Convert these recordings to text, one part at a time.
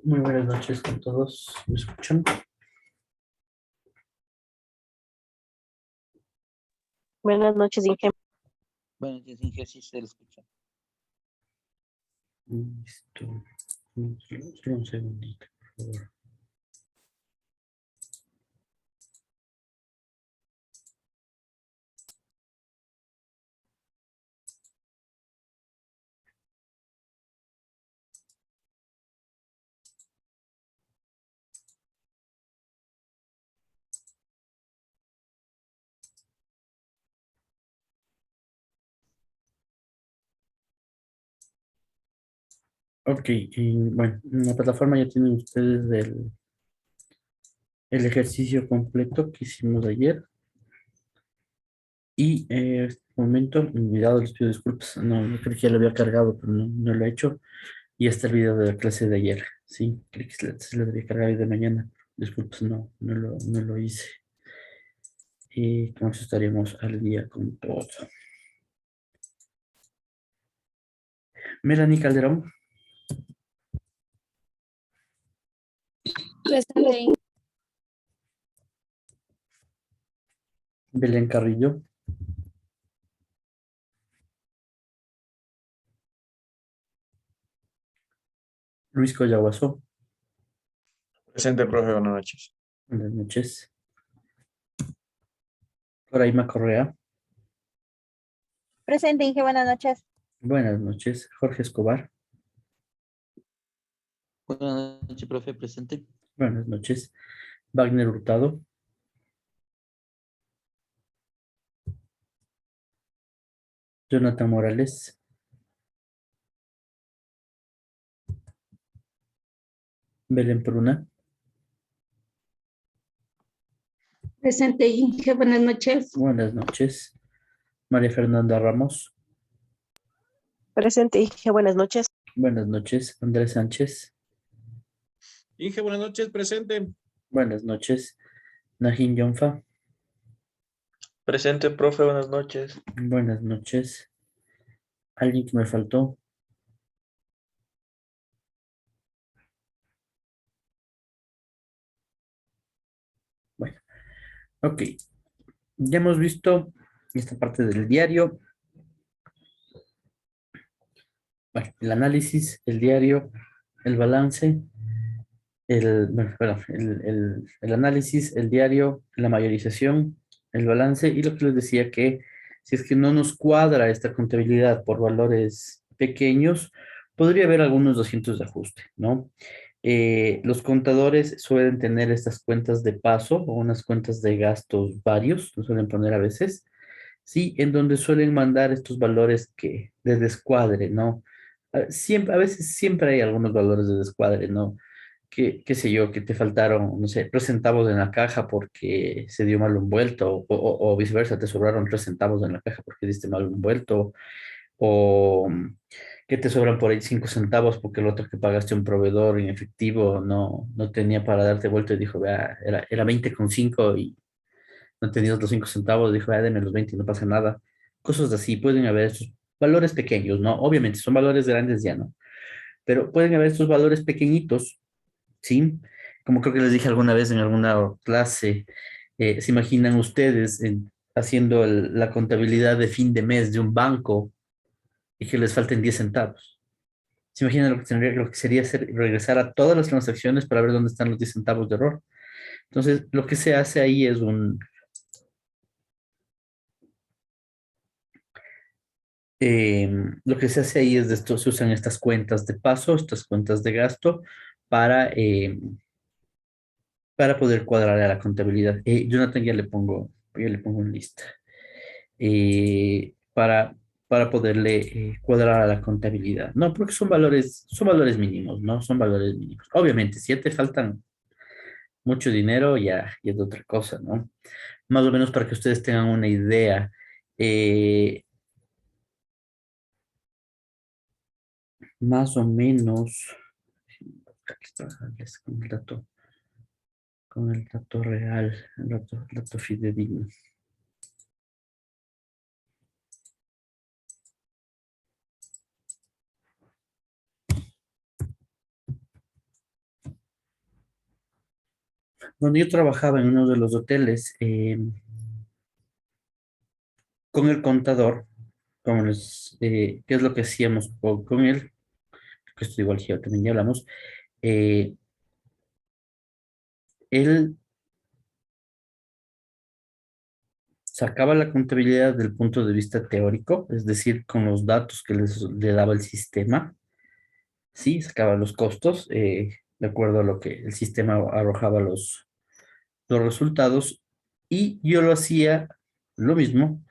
Muy buenas noches con todos. ¿Me escuchan? Buenas noches, Inge. Bueno, desde Inge sí se le escucha. Listo. Solo un segundito, por favor. Ok, y bueno, en la plataforma ya tienen ustedes el ejercicio completo que hicimos ayer. Y en este momento, olvidado, les pido disculpas. No, yo creí que ya lo había cargado, pero no lo he hecho. Y está el video de la clase de ayer. Sí, creí que se lo debía cargar hoy de mañana. Disculpas, no lo hice. Y con eso estaríamos al día con todo. Melanie Calderón, Presente. Belén Carrillo, Luis Collahuaso, Presente, profe, buenas noches. buenas noches. Roraima Correa, Presente, Inge, buenas noches. buenas noches. Jorge Escobar, Buenas noches, profe, presente. buenas noches. Wagner Hurtado, Jonathan Morales, Belén Pruna, Presente, Inge, buenas noches. buenas noches. María Fernanda Ramos, Presente, Inge. Buenas noches. buenas noches. Andrés Sánchez, Inge, buenas noches, presente. buenas noches. Najín Yonfa, Presente, profe, buenas noches. buenas noches. ¿Alguien que me faltó? Bueno, ok. Ya hemos visto esta parte del diario. Bueno, el análisis, el diario, el balance, bueno, perdón, el análisis, el diario, la mayorización, el balance y lo que les decía que si es que no nos cuadra esta contabilidad por valores pequeños, podría haber algunos 200 de ajuste, ¿no? Los contadores suelen tener estas cuentas de paso o unas cuentas de gastos varios, lo suelen poner a veces, sí, en donde suelen mandar estos valores que de descuadre, ¿no? Siempre, a veces siempre hay algunos valores de descuadre, ¿no? Qué sé yo, que te faltaron, no sé, 3 centavos en la caja porque se dio mal un vuelto, o viceversa, te sobraron 3 centavos en la caja porque diste mal un vuelto, o que te sobran por ahí 5 centavos porque el otro que pagaste a un proveedor en efectivo no tenía para darte vuelto y dijo, vea, era 20,5 y no tenía los 5 centavos, dijo, ah, deme los 20 y no pasa nada. Cosas así, pueden haber estos valores pequeños, ¿no? Obviamente, son valores grandes ya, ¿no? Pero pueden haber estos valores pequeñitos, ¿sí? Como creo que les dije alguna vez en alguna clase, ¿se imaginan ustedes haciendo la contabilidad de fin de mes de un banco y que les falten 10 centavos? ¿Se imaginan lo que sería regresar a todas las transacciones para ver dónde están los 10 centavos de error? Entonces, lo que se hace ahí es lo que se hace ahí es de esto, se usan estas cuentas de paso, estas cuentas de gasto para, para poder cuadrar a la contabilidad. Jonathan, ya le pongo en lista. Para, poderle cuadrar a la contabilidad. No, porque son valores mínimos, ¿no? Son valores mínimos. Obviamente, si ya te faltan mucho dinero, ya es otra cosa, ¿no? Más o menos para que ustedes tengan una idea. eh, Más o menos, aquí está, con el dato real, el dato fidedigno. Cuando yo trabajaba en uno de los hoteles, con el contador, ¿qué es lo que hacíamos con él? Que esto igual que ya también ya hablamos. eh, Él sacaba la contabilidad del punto de vista teórico, es decir, con los datos que le daba el sistema. Sí, sacaba los costos, de acuerdo a lo que el sistema arrojaba los resultados, y yo lo hacía lo mismo,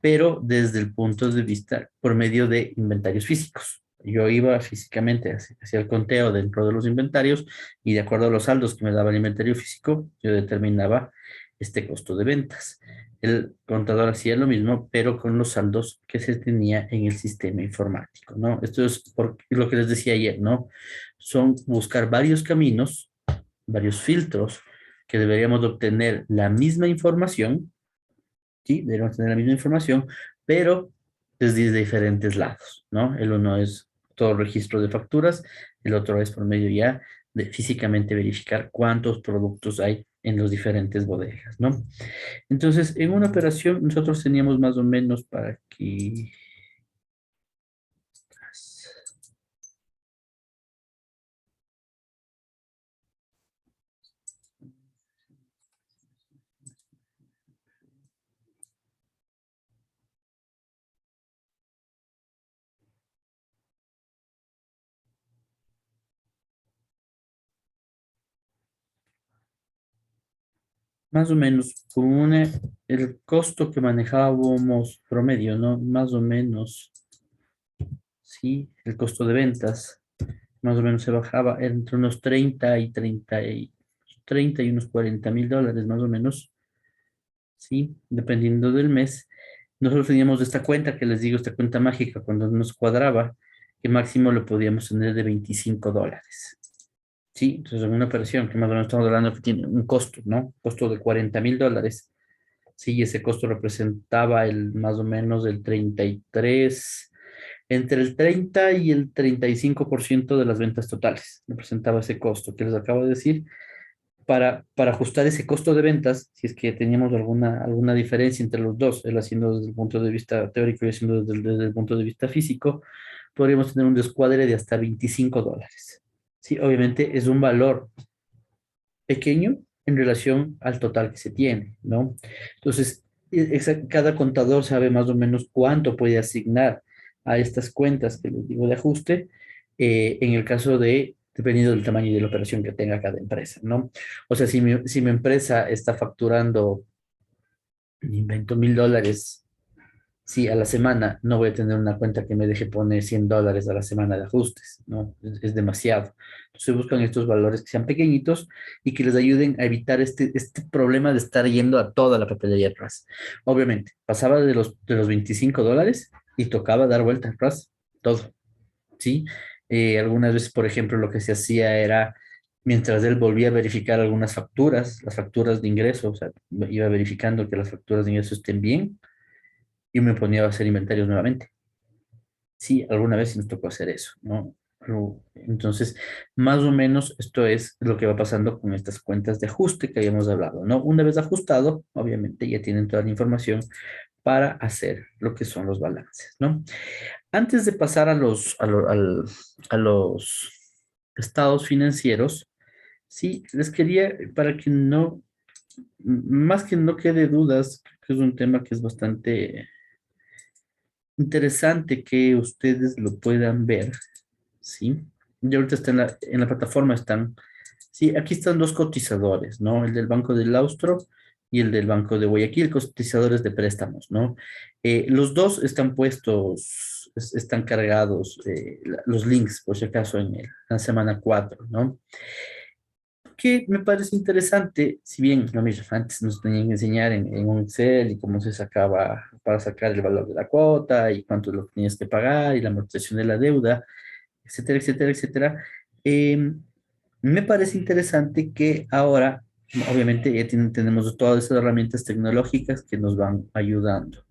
pero desde el punto de vista por medio de inventarios físicos. Yo iba físicamente hacia el conteo dentro de los inventarios y de acuerdo a los saldos que me daba el inventario físico, yo determinaba este costo de ventas. El contador hacía lo mismo, pero con los saldos que se tenía en el sistema informático, ¿no? Esto es lo que les decía ayer, ¿no? Son buscar varios caminos, varios filtros que deberíamos de obtener la misma información, ¿sí? Deberíamos tener la misma información, pero desde diferentes lados, ¿no? El uno es todo registro de facturas, el otro es por medio ya de físicamente verificar cuántos productos hay en los diferentes bodegas, ¿no? Entonces, en una operación nosotros teníamos más o menos para que... Más o menos, el costo que manejábamos promedio, ¿no? Más o menos, sí, el costo de ventas, más o menos se bajaba entre unos 30 y unos $40,000, más o menos, sí, dependiendo del mes. Nosotros teníamos esta cuenta que les digo, esta cuenta mágica, cuando nos cuadraba, que máximo lo podíamos tener de $25. Sí, entonces en una operación que más o menos estamos hablando que tiene un costo, ¿no? Costo de $40,000. Sí, ese costo representaba más o menos entre el 30 y el 35% de las ventas totales. Representaba ese costo que les acabo de decir. Para ajustar ese costo de ventas, si es que teníamos alguna diferencia entre los dos, él haciendo desde el punto de vista teórico y haciendo desde el punto de vista físico, podríamos tener un descuadre de hasta $25. Sí, obviamente es un valor pequeño en relación al total que se tiene, ¿no? Entonces, cada contador sabe más o menos cuánto puede asignar a estas cuentas que les digo de ajuste, en el caso dependiendo del tamaño de la operación que tenga cada empresa, ¿no? O sea, si mi empresa está facturando, invento $1,000, sí, a la semana, no voy a tener una cuenta que me deje poner $100 a la semana de ajustes, ¿no? Es demasiado. Entonces buscan estos valores que sean pequeñitos y que les ayuden a evitar este problema de estar yendo a toda la papelería atrás. Obviamente, pasaba de los $25 y tocaba dar vuelta atrás, todo, ¿sí? Algunas veces, por ejemplo, lo que se hacía era, mientras él volvía a verificar algunas facturas, las facturas de ingreso, o sea, iba verificando que las facturas de ingreso estén bien, y me ponía a hacer inventarios nuevamente. Sí, alguna vez sí nos tocó hacer eso, ¿no? Entonces, más o menos esto es lo que va pasando con estas cuentas de ajuste que habíamos hablado, ¿no? Una vez ajustado, obviamente ya tienen toda la información para hacer lo que son los balances, ¿no? Antes de pasar a los estados financieros, sí, les quería, para que no, más que no quede dudas, que es un tema que es bastante interesante que ustedes lo puedan ver, ¿sí? Y ahorita está en la plataforma están, sí, aquí están dos cotizadores, ¿no? El del Banco del Austro y el del Banco de Guayaquil, cotizadores de préstamos, ¿no? Los dos están puestos, están cargados, los links, por si acaso, en la semana 4, ¿no? Que me parece interesante, si bien lo mismo, antes nos tenían que enseñar en un Excel y cómo se sacaba para sacar el valor de la cuota y cuánto es lo que tenías que pagar y la amortización de la deuda, etcétera, etcétera, etcétera. Eh, Me parece interesante que ahora, obviamente, ya tenemos todas esas herramientas tecnológicas que nos van ayudando.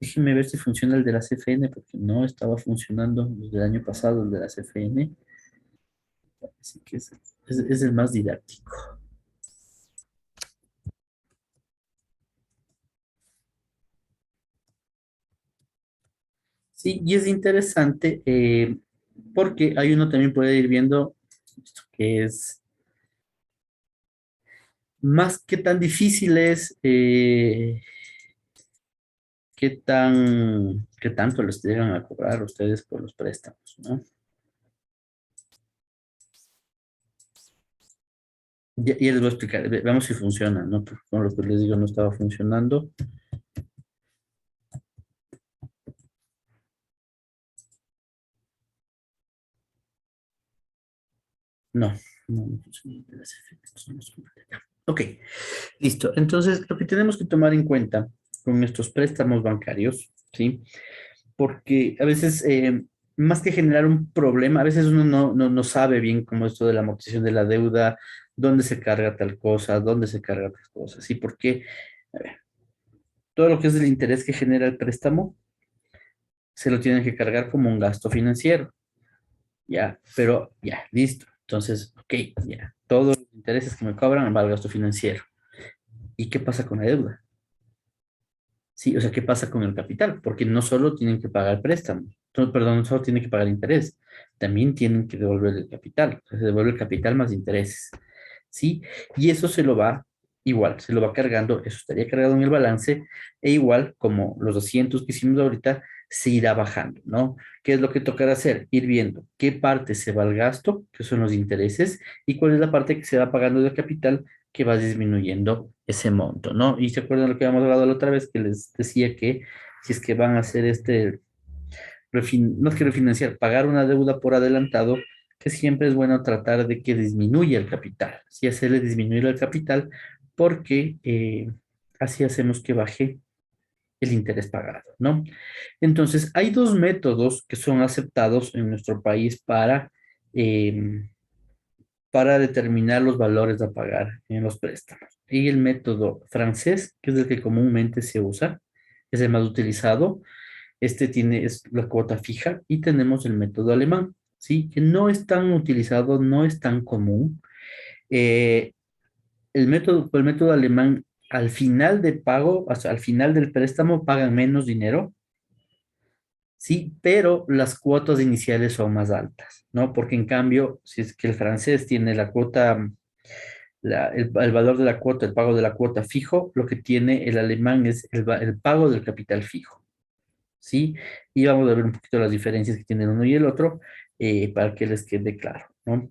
Déjenme ver si funciona el de la CFN, porque no estaba funcionando desde el año pasado el de la CFN. Así que es el más didáctico. Sí, y es interesante porque ahí uno también puede ir viendo esto que es más que tan difícil es, qué tanto les llegan a cobrar ustedes por los préstamos, ¿no? Ya les voy a explicar, veamos si funciona, ¿no? Porque con lo que les digo no estaba funcionando. No, no funciona. Los efectos no los completa. Ok, listo. Entonces, lo que tenemos que tomar en cuenta con estos préstamos bancarios, ¿sí? Porque a veces, más que generar un problema, a veces uno no sabe bien cómo esto de la amortización de la deuda, dónde se carga tal cosa, dónde se carga tal cosa, ¿sí? Porque a ver, todo lo que es el interés que genera el préstamo, se lo tienen que cargar como un gasto financiero, ¿ya? Pero ya, listo. Entonces, ok, ya, todos los intereses que me cobran va al gasto financiero. ¿Y qué pasa con la deuda? Sí, o sea, ¿qué pasa con el capital? Porque no solo tienen que pagar préstamo, perdón, no solo tienen que pagar interés, también tienen que devolver el capital. O sea, se devuelve el capital más intereses. ¿Sí? Y eso se lo va igual, se lo va cargando, eso estaría cargado en el balance, e igual como los asientos que hicimos ahorita, se irá bajando, ¿no? ¿Qué es lo que tocará hacer? Ir viendo qué parte se va al gasto, que son los intereses, y cuál es la parte que se va pagando del capital, que va disminuyendo ese monto, ¿no? Y se acuerdan lo que habíamos hablado la otra vez, que les decía que si es que van a hacer no es que refinanciar, pagar una deuda por adelantado, que siempre es bueno tratar de que disminuya el capital, si hacerle disminuir el capital, porque así hacemos que baje el interés pagado, ¿no? Entonces, hay dos métodos que son aceptados en nuestro país eh, para determinar los valores a pagar en los préstamos. Y el método francés, que es el que comúnmente se usa, es el más utilizado. Es la cuota fija, y tenemos el método alemán, ¿sí? Que no es tan utilizado, no es tan común. Eh, el método alemán, al final de pago, o sea, al final del préstamo, pagan menos dinero, sí, pero las cuotas iniciales son más altas, ¿no? Porque en cambio, si es que el francés tiene la cuota, el valor de la cuota, el pago de la cuota fijo, lo que tiene el alemán es el pago del capital fijo. ¿Sí? Y vamos a ver un poquito las diferencias que tienen uno y el otro, para que les quede claro, ¿no?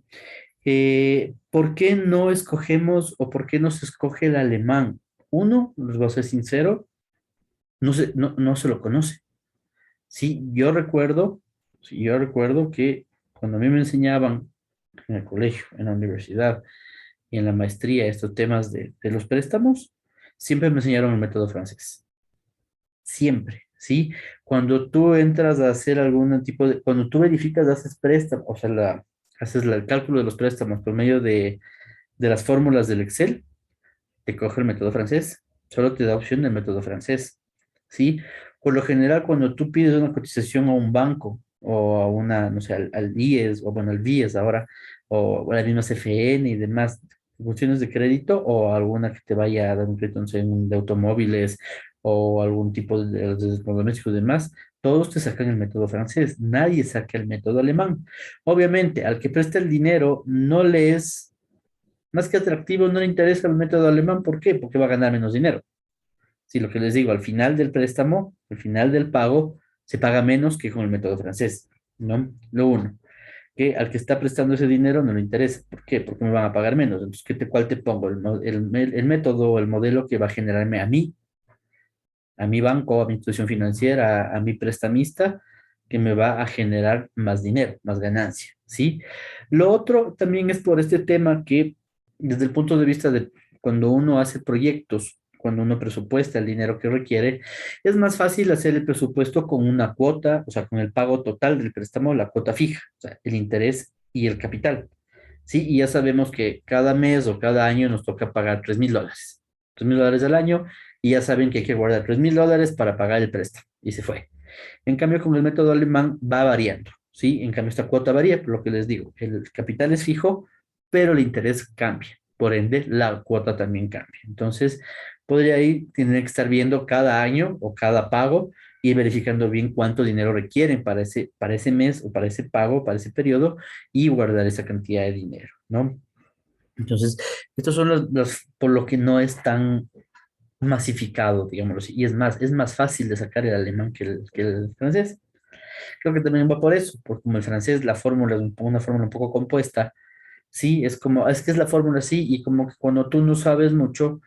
¿Por qué no escogemos o por qué no se escoge el alemán? Uno, les voy a ser sincero, no se lo conoce. Sí, yo recuerdo que cuando a mí me enseñaban en el colegio, en la universidad y en la maestría estos temas de los préstamos, siempre me enseñaron el método francés. Siempre, ¿sí? Cuando tú entras a hacer algún tipo de, cuando tú verificas, haces préstamos, o sea, haces el cálculo de los préstamos por medio de las fórmulas del Excel, te coge el método francés, solo te da opción del método francés, ¿sí? Por lo general, cuando tú pides una cotización a un banco o a una, no sé, al IES, o bueno, al BIES ahora, o a la misma CFN y demás, cuestiones de crédito, o alguna que te vaya a dar un crédito, no sé, de automóviles o algún tipo de electrodomésticos y demás, todos te sacan el método francés, nadie saca el método alemán. Obviamente, al que presta el dinero no le es más que atractivo, no le interesa el método alemán. ¿Por qué? Porque va a ganar menos dinero. Si lo que les digo, al final del préstamo, al final del pago, se paga menos que con el método francés, ¿no? Lo uno, que al que está prestando ese dinero no le interesa. ¿Por qué? Porque me van a pagar menos. Entonces, ¿cuál te pongo? El método o el modelo que va a generarme a mi banco, a mi institución financiera, a mi prestamista, que me va a generar más dinero, más ganancia, ¿sí? Lo otro también es por este tema que, desde el punto de vista de cuando uno hace proyectos, cuando uno presupuesta el dinero que requiere, es más fácil hacer el presupuesto con una cuota, o sea, con el pago total del préstamo, la cuota fija, o sea, el interés y el capital, ¿sí? Y ya sabemos que cada mes o cada año nos toca pagar $3,000. $3,000 al año, y ya saben que hay que guardar $3,000 para pagar el préstamo. Y se fue. En cambio, con el método alemán va variando, ¿sí? En cambio, esta cuota varía, por lo que les digo, el capital es fijo, pero el interés cambia. Por ende, la cuota también cambia. Entonces, podría ahí tener que estar viendo cada año o cada pago ir verificando bien cuánto dinero requieren para ese mes o para ese pago, para ese periodo, y guardar esa cantidad de dinero, ¿no? Entonces, estos son por lo que no es tan masificado, digámoslo así. Y es más fácil de sacar el alemán que el francés. Creo que también va por eso, porque como el francés, la fórmula es una fórmula un poco compuesta, sí, es que es la fórmula así, y como que cuando tú no sabes mucho,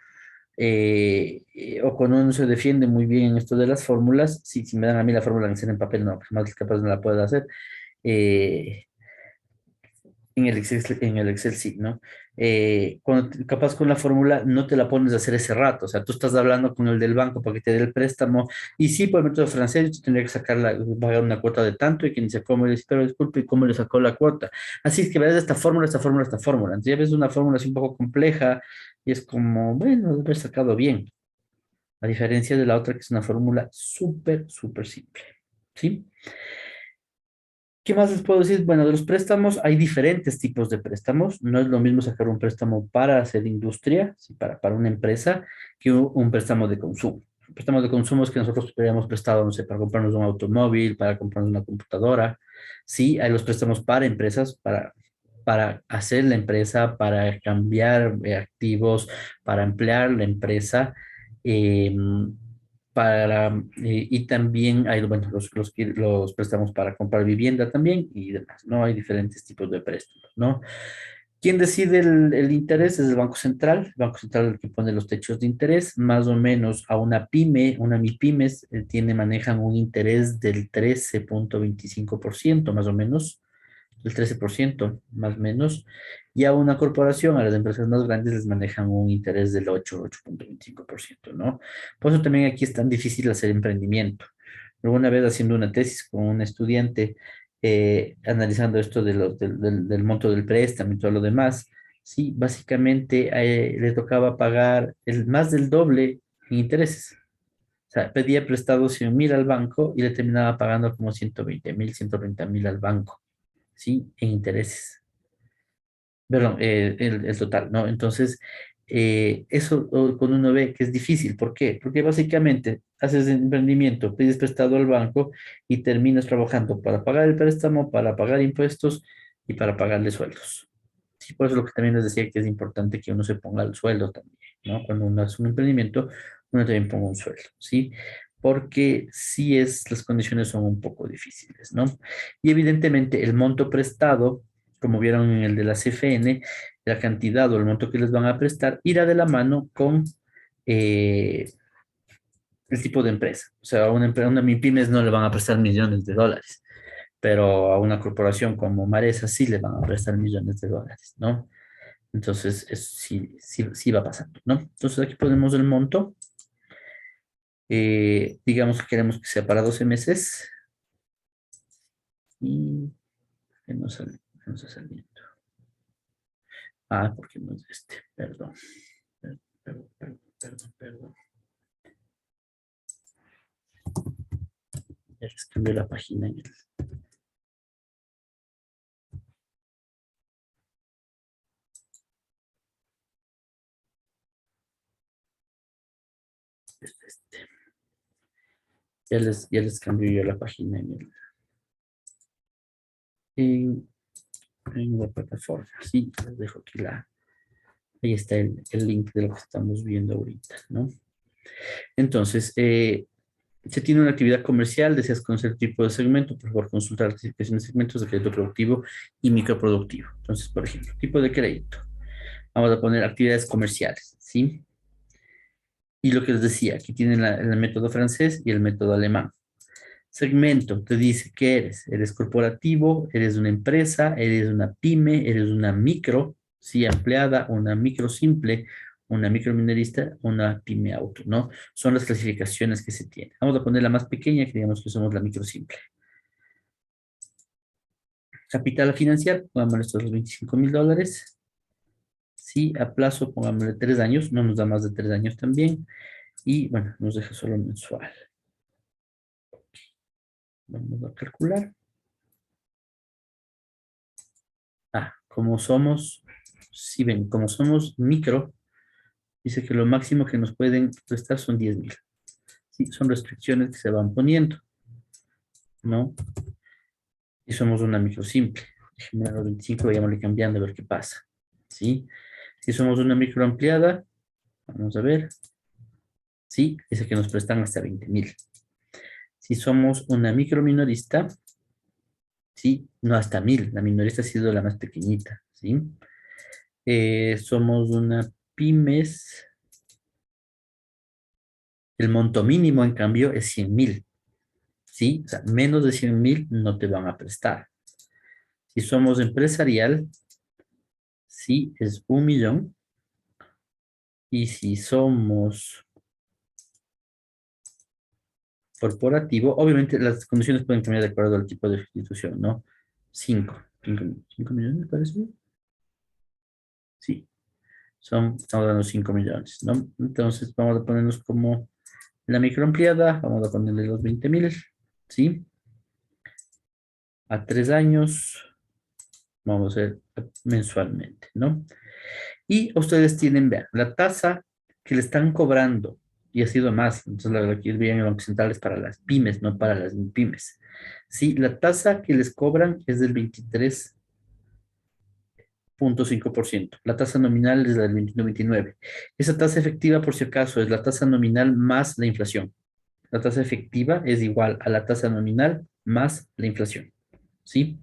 o cuando uno se defiende muy bien en esto de las fórmulas, sí, si me dan a mí la fórmula en hacer en papel, no, jamás capaz no la puedo hacer. eh, en el Excel sí, ¿no? Capaz con la fórmula no te la pones a hacer ese rato, o sea, tú estás hablando con el del banco para que te dé el préstamo, y sí, por el método francés, yo tendría que pagar una cuota de tanto, y quien dice, ¿cómo? Y le dice, pero disculpe, ¿y cómo le sacó la cuota? Así es que ves esta fórmula, esta fórmula, esta fórmula. Entonces ya ves una fórmula así un poco compleja, y es como, bueno, debe haber sacado bien, a diferencia de la otra, que es una fórmula súper, súper simple, ¿sí? ¿Qué más les puedo decir? Bueno, de los préstamos hay diferentes tipos de préstamos. No es lo mismo sacar un préstamo para hacer industria, sí, para una empresa, que un préstamo de consumo. Un préstamo de consumo es que nosotros habíamos prestado, no sé, para comprarnos un automóvil, para comprarnos una computadora. Sí, hay los préstamos para empresas, para hacer la empresa, para cambiar activos, para emplear la empresa. Y también hay, bueno, los préstamos para comprar vivienda también y demás, ¿no? Hay diferentes tipos de préstamos, ¿no? ¿Quién decide el interés? Es el Banco Central. El Banco Central es el que pone los techos de interés. Más o menos a una pyme, una MIPYMES, manejan un interés del 13,25%, más o menos, el 13%, más o menos, y a una corporación, a las empresas más grandes, les manejan un interés del 8,25%, ¿no? Por eso también aquí es tan difícil hacer emprendimiento. Alguna vez haciendo una tesis con un estudiante, analizando esto del monto del préstamo y todo lo demás, sí, básicamente le tocaba pagar más del doble en intereses. O sea, pedía prestado 100.000 al banco y le terminaba pagando como 120.000, 130.000 al banco, ¿sí? En intereses. Perdón, el total, ¿no? Entonces, eso cuando uno ve que es difícil, ¿por qué? Porque básicamente haces emprendimiento, pides prestado al banco y terminas trabajando para pagar el préstamo, para pagar impuestos y para pagarle sueldos. Sí, por eso lo que también les decía que es importante que uno se ponga el sueldo también, ¿no? Cuando uno hace un emprendimiento, uno también ponga un sueldo, ¿sí? Porque las condiciones son un poco difíciles, ¿no? Y evidentemente el monto prestado, como vieron en el de la CFN, la cantidad o el monto que les van a prestar irá de la mano con eh, el tipo de empresa. O sea, a una MIPYMES no le van a prestar millones de dólares, pero a una corporación como Maresa sí le van a prestar millones de dólares, ¿no? Entonces, eso sí, sí, sí va pasando, ¿no? Entonces, aquí ponemos el monto. Digamos que queremos que sea para 12 meses. Y que no está saliendo. Ah, porque no es este, perdón. Perdón. Ya les cambié la página en el... Este. Ya les cambié yo la página en, en la plataforma. Sí, les dejo aquí ahí está el link de lo que estamos viendo ahorita, ¿no? Entonces, se tiene una actividad comercial, deseas conocer el tipo de segmento, por favor consulta la clasificación de segmentos de crédito productivo y microproductivo. Entonces, por ejemplo, tipo de crédito. Vamos a poner actividades comerciales, ¿sí? Y lo que les decía, aquí tienen el método francés y el método alemán. Segmento, te dice qué eres. Eres corporativo, eres una empresa, eres una pyme, eres una micro, sí, empleada, una micro simple, una microminorista, una pyme auto, ¿no? Son las clasificaciones que se tienen. Vamos a poner la más pequeña, que digamos que somos la micro simple. Capital a financiar, pongámosle estos los 25.000 dólares. Sí, a plazo, pongámosle 3 años, no nos da más de 3 años también. Y bueno, nos deja solo mensual. Vamos a calcular. Como somos, si ven, como somos micro, dice que lo máximo que nos pueden prestar son 10.000. Sí, son restricciones que se van poniendo, ¿no? Y somos una micro simple. Déjenme a los 25, vayámosle cambiando a ver qué pasa, ¿sí? Si somos una micro ampliada, vamos a ver, sí, dice que nos prestan hasta 20,000. Si somos una micro minorista, sí, no hasta 1,000, la minorista ha sido la más pequeñita, ¿sí? Somos una pymes, el monto mínimo, en cambio, es 100,000, ¿sí? O sea, menos de 100,000 no te van a prestar. Si somos empresarial, sí, es 1,000,000. Y si somos corporativo, obviamente las condiciones pueden cambiar de acuerdo al tipo de institución, ¿no? 5 millones, parece. Sí, estamos dando 5 millones, ¿no? Entonces vamos a ponernos como la microampliada, vamos a ponerle los 20,000, ¿sí? A 3 años, vamos a hacer mensualmente, ¿no? Y ustedes tienen, vean, la tasa que le están cobrando, y ha sido más, entonces la que bien en el Banco Central es para las pymes, no para las pymes. Sí, la tasa que les cobran es del 23,5%. La tasa nominal es la del 21,29. Esa tasa efectiva, por si acaso, es la tasa nominal más la inflación. La tasa efectiva es igual a la tasa nominal más la inflación, ¿sí?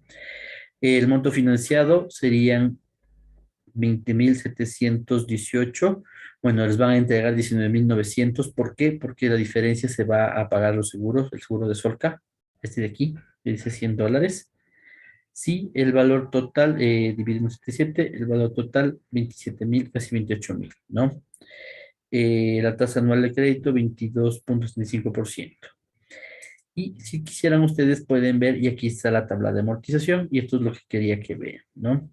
El monto financiado serían 20,718. Bueno, les van a entregar 19,900. ¿Por qué? Porque la diferencia se va a pagar los seguros, el seguro de Solca, este de aquí, que dice $100. Sí, el valor total, dividimos 77, el valor total 27,000, casi 28,000, ¿no? La tasa anual de crédito 22,75%. Y si quisieran ustedes pueden ver, y aquí está la tabla de amortización, y esto es lo que quería que vean, ¿no?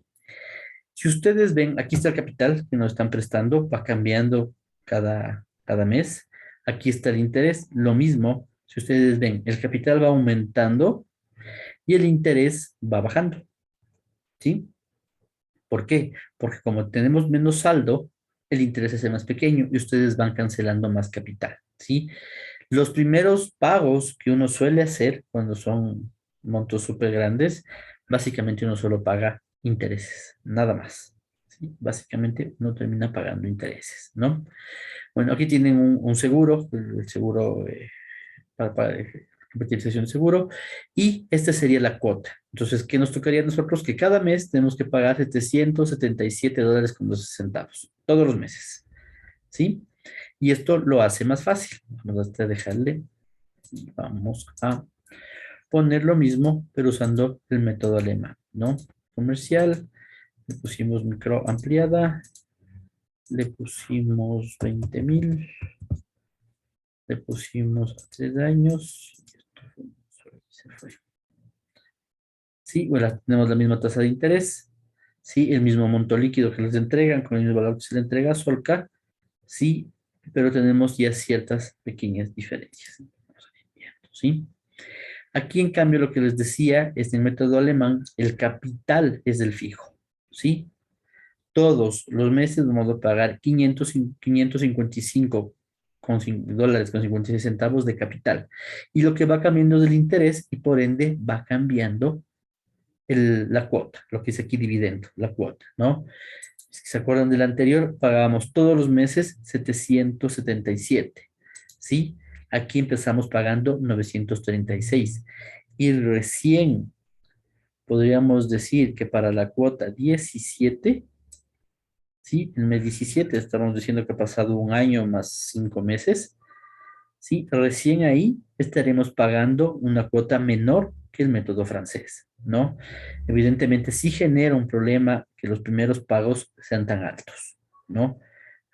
Si ustedes ven, aquí está el capital que nos están prestando, va cambiando cada mes. Aquí está el interés, lo mismo. Si ustedes ven, el capital va aumentando y el interés va bajando, ¿sí? ¿Por qué? Porque como tenemos menos saldo, el interés se hace más pequeño y ustedes van cancelando más capital, ¿sí? Los primeros pagos que uno suele hacer cuando son montos súper grandes, básicamente uno solo paga intereses, nada más, ¿sí? Básicamente uno termina pagando intereses, ¿no? Bueno, aquí tienen un seguro, el seguro para comercialización de seguro, y esta sería la cuota. Entonces, ¿qué nos tocaría a nosotros? Que cada mes tenemos que pagar $777,12, todos los meses, ¿sí? Y esto lo hace más fácil. Vamos a dejarle, vamos a poner lo mismo, pero usando el método alemán, ¿no? Comercial, le pusimos micro ampliada, le pusimos 20,000, le pusimos 3 años, se fue. Sí, bueno, tenemos la misma tasa de interés, sí, el mismo monto líquido que les entregan, con el mismo valor que se le entrega a Solca, sí, pero tenemos ya ciertas pequeñas diferencias. ¿Sí? Aquí, en cambio, lo que les decía es en el método alemán, el capital es del fijo, ¿sí? Todos los meses vamos a pagar 555 dólares con 56 centavos de capital. Y lo que va cambiando del interés y por ende va cambiando la cuota, lo que es aquí dividendo, la cuota, ¿no? Si se acuerdan del anterior, pagábamos todos los meses 777, ¿sí? Aquí empezamos pagando 936. Y recién podríamos decir que para la cuota 17, ¿sí? El mes 17, estamos diciendo que ha pasado un año más 5 meses, ¿sí? Recién ahí estaremos pagando una cuota menor que el método francés, ¿no? Evidentemente sí genera un problema que los primeros pagos sean tan altos, ¿no?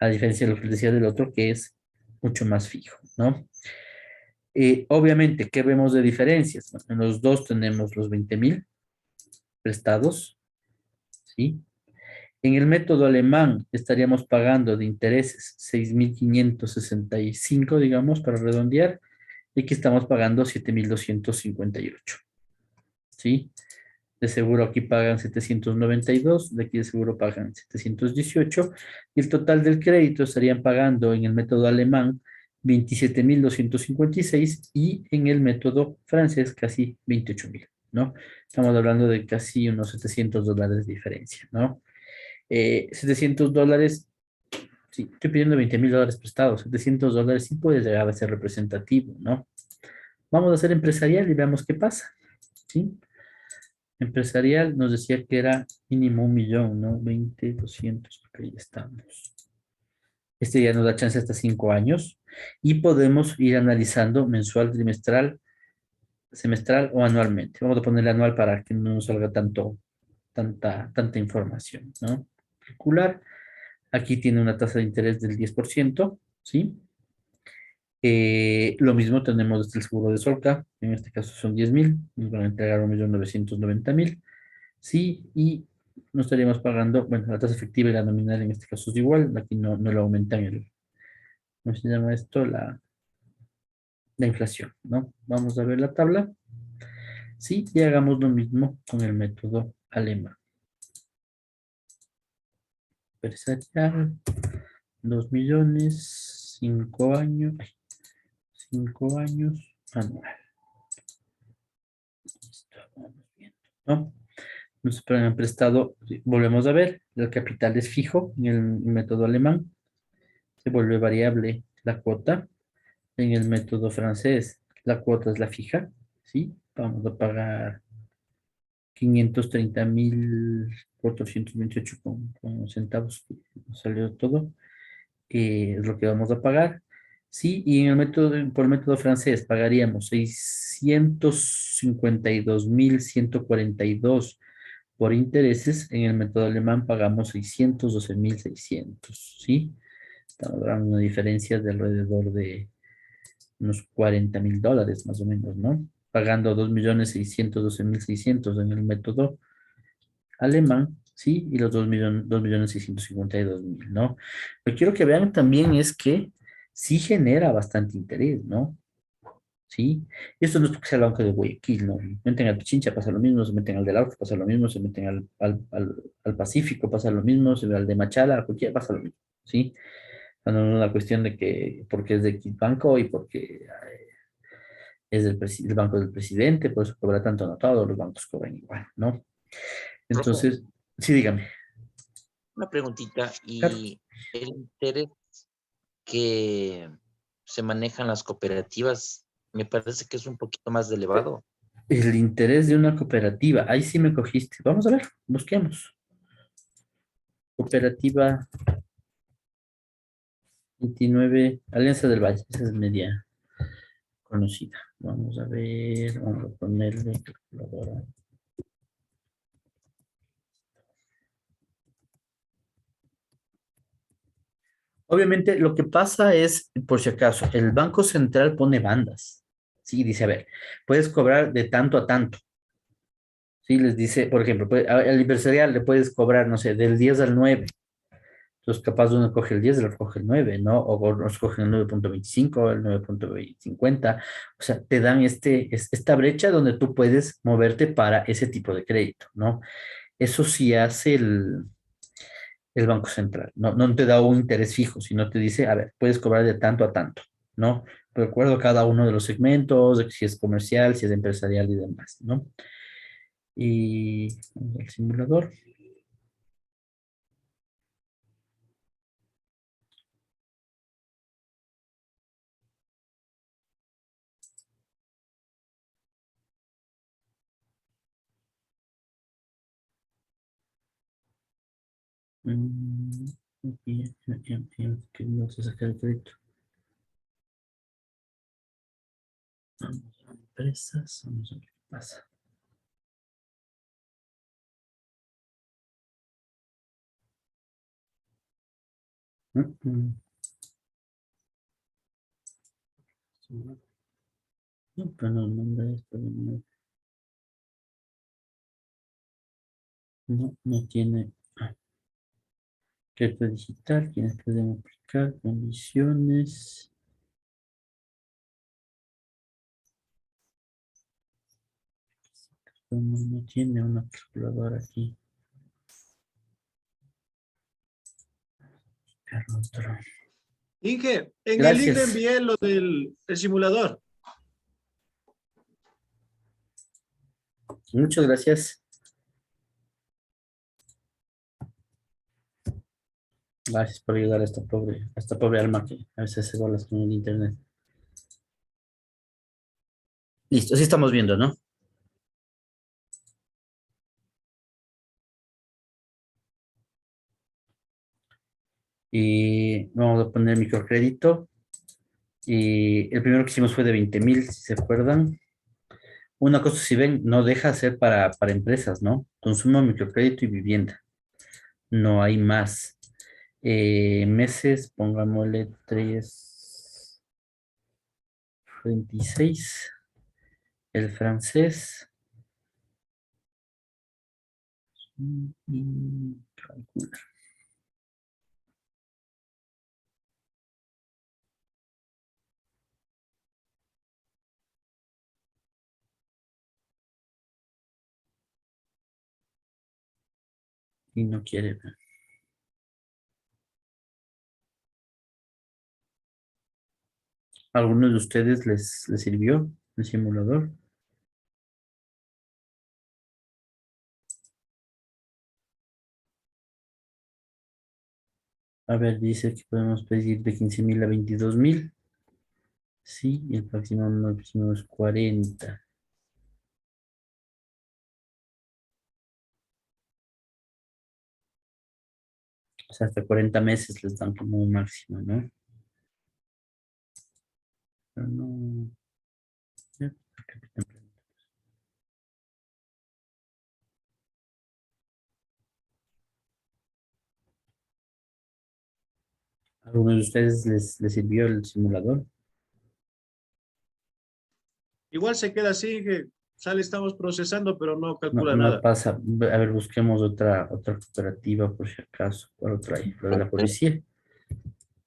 A diferencia de lo que les decía del otro, que es mucho más fijo, ¿no? Obviamente, ¿qué vemos de diferencias? Bueno, en los dos tenemos los 20,000 prestados, ¿sí? En el método alemán estaríamos pagando de intereses 6,565, digamos, para redondear, y aquí estamos pagando 7,258, ¿sí? De seguro aquí pagan 792, de aquí de seguro pagan 718, y el total del crédito estarían pagando en el método alemán 27.256 y en el método francés casi 28.000, ¿no? Estamos hablando de casi unos $700 de diferencia, ¿no? $700, sí, estoy pidiendo $20.000 prestados, $700 sí puede llegar a ser representativo, ¿no? Vamos a hacer empresarial y veamos qué pasa, ¿sí? Empresarial nos decía que era mínimo 1.000.000, ¿no? 20, 200, porque ahí estamos. Este ya nos da chance hasta 5 años y podemos ir analizando mensual, trimestral, semestral o anualmente. Vamos a ponerle anual para que no nos salga tanta información, ¿no? Calcular. Aquí tiene una tasa de interés del 10%, ¿sí? Lo mismo tenemos desde el seguro de Solca, en este caso son 10.000, nos van a entregar 1.990.000, ¿sí? Y no estaríamos pagando, bueno, la tasa efectiva y la nominal en este caso es igual, aquí no le aumentan ¿cómo se llama esto? La inflación, ¿no? Vamos a ver la tabla, ¿sí? Y hagamos lo mismo con el método alemán. Empresarial, 2.000.000, 5 años, 5 años, anual. Listo, vamos viendo, ¿no? Nos han prestado, volvemos a ver, el capital es fijo en el método alemán, se vuelve variable la cuota. En el método francés, la cuota es la fija, ¿sí? Vamos a pagar 530.428 con centavos, nos salió todo, es lo que vamos a pagar. Sí, y en el método, por el método francés pagaríamos 652.142 por intereses. En el método alemán pagamos 612.600, ¿sí? Estamos hablando de una diferencia de alrededor de unos $40.000 más o menos, ¿no? Pagando 2.612.600 en el método alemán, ¿sí? Y los 2.652.000, ¿no? Lo que quiero que vean también es que sí genera bastante interés, ¿no? ¿Sí? Y esto no es porque sea el Banco de Guayaquil, ¿no? Meten al Pichincha, pasa lo mismo, se meten al del Arco, pasa lo mismo, se meten al Pacífico, pasa lo mismo, se ve al de Machala, a cualquiera pasa lo mismo, ¿sí? No es una cuestión de que porque es de X banco y porque es el banco del presidente, por eso cobra tanto, no todos los bancos cobran igual, ¿no? Profe, Entonces, sí, dígame. una preguntita. Claro. ¿Y el interés que se manejan las cooperativas me parece que es un poquito más elevado? El interés de una cooperativa, ahí sí me cogiste. Vamos a ver, busquemos. Cooperativa 29, Alianza del Valle, esa es media conocida. Vamos a ver, vamos a ponerle calculadora. Obviamente, lo que pasa es, por si acaso, el Banco Central pone bandas. Sí, dice, a ver, puedes cobrar de tanto a tanto. Sí, les dice, por ejemplo, al empresarial le puedes cobrar, no sé, del 10 al 9. Entonces, capaz uno coge el 10 y el otro coge el 9, ¿no? O nos cogen el 9.25, el 9.50. O sea, te dan esta brecha donde tú puedes moverte para ese tipo de crédito, ¿no? Eso sí hace el Banco Central. No te da un interés fijo, sino te dice, a ver, puedes cobrar de tanto a tanto, ¿no? De acuerdo a cada uno de los segmentos, de si es comercial, si es empresarial y demás, ¿no? Y vamos al simulador. Que no se saca el crédito. Vamos a empresas, vamos a ver qué pasa. Mm, mm. No, pero no manda esto. No tiene crédito digital, quienes pueden aplicar condiciones. No tiene una calculadora aquí. Otro. Inge, en el link le Gracias. envié lo del el simulador. Muchas gracias. Gracias por ayudar a esta pobre alma que a veces se bolas con el internet. Listo, así estamos viendo, ¿no? Y vamos a poner microcrédito. Y el primero que hicimos fue de 20,000, si se acuerdan. Una cosa, si ven, no deja de ser para empresas, ¿no? Consumo, microcrédito y vivienda. No hay más. Meses, pongámosle 3,26. El francés. Calcula. Y no quiere ver. ¿Alguno de ustedes les sirvió el simulador? A ver, dice que podemos pedir de 15,000 a 22,000. Sí, y el máximo es 40. O sea, hasta 40 meses les dan como un máximo, ¿no? Pero no. Ya, ¿alguno de ustedes les sirvió el simulador? Igual se queda así, Inge. Sale, estamos procesando, pero no No, calcula no nada. pasa. A ver, busquemos otra cooperativa por si acaso. ¿Cuál otra hay? La de la policía.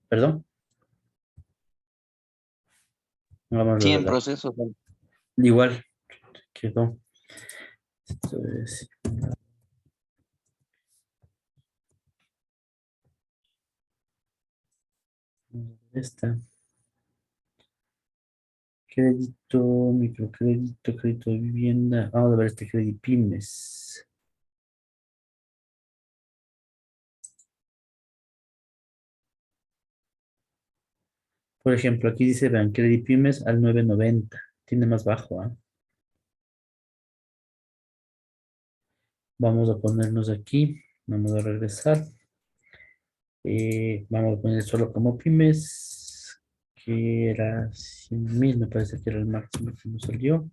¿Perdón? Vamos a Sí, la de en proceso. igual quedó. Esto es esta. Crédito, microcrédito, crédito de vivienda. Vamos a ver este crédito pymes. Por ejemplo, aquí dice, vean, crédito pymes al 990. Tiene más bajo, ¿ah? Vamos a ponernos aquí. Vamos a regresar. Vamos a poner solo como pymes, que era 100,000, me parece que era el máximo que nos salió.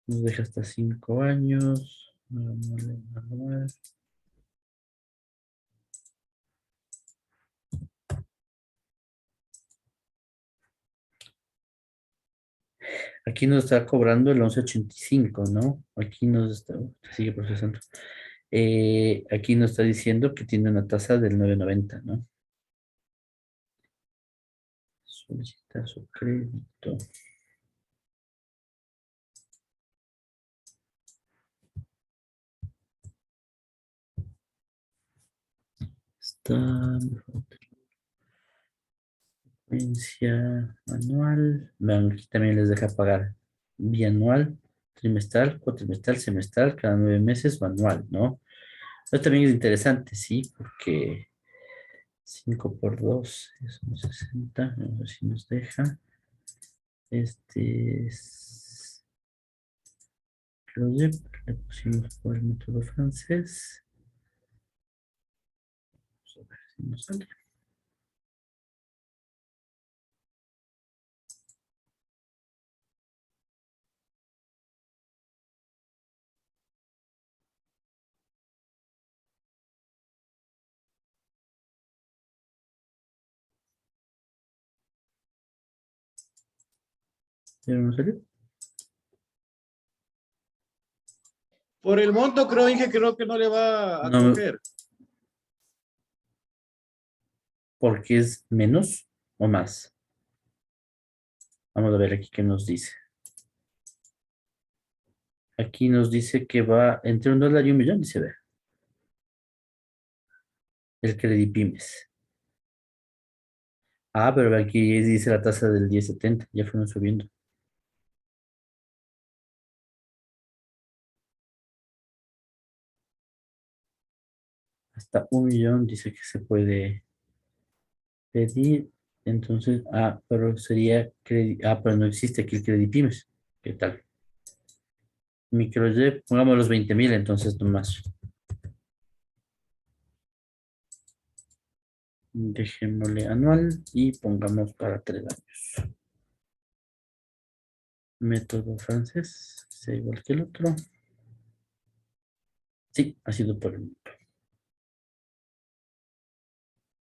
Nos deja hasta 5 años. Manual. Aquí nos está cobrando el 11,85, ¿no? Aquí nos está, sigue procesando. Aquí nos está diciendo que tiene una tasa del 990, ¿no? Solicitar su crédito. Está frecuencia anual. Vean, aquí también les deja pagar bianual, trimestral, cuatrimestral, semestral, cada 9 meses o anual, ¿no? Esto también es interesante, sí, porque 5 por 2 es un 60. Vamos a ver si nos deja. Este es Closep, le pusimos por el método francés. Vamos a ver si nos sale. ¿Ya no nos salió? Por el monto, creo, Inge, creo que no le va a No, coger. porque es menos o más. Vamos a ver aquí qué nos dice. Aquí nos dice que va entre $1 y 1,000,000, dice, ve, el Credipymes. Ah, pero aquí dice la tasa del 10,70, ya fueron subiendo. Hasta 1 millón dice que se puede pedir. Entonces, pero sería, pero no existe aquí el Credipymes. ¿Qué tal? Microjet, pongamos los 20,000 entonces nomás. Dejémosle anual y pongamos para 3 años. Método francés, sea igual que el otro. Sí, ha sido por el monto.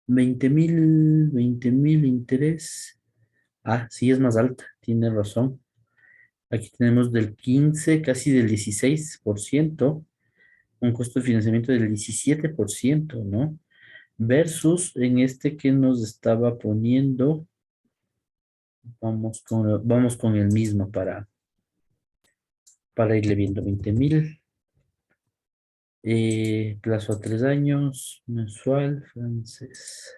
20,000 interés. Sí, es más alta, tiene razón. Aquí tenemos del 15, casi del 16%, un costo de financiamiento del 17%, ¿no? Versus en este que nos estaba poniendo, vamos con el mismo para irle viendo 20,000. Plazo a 3 años, mensual, francés.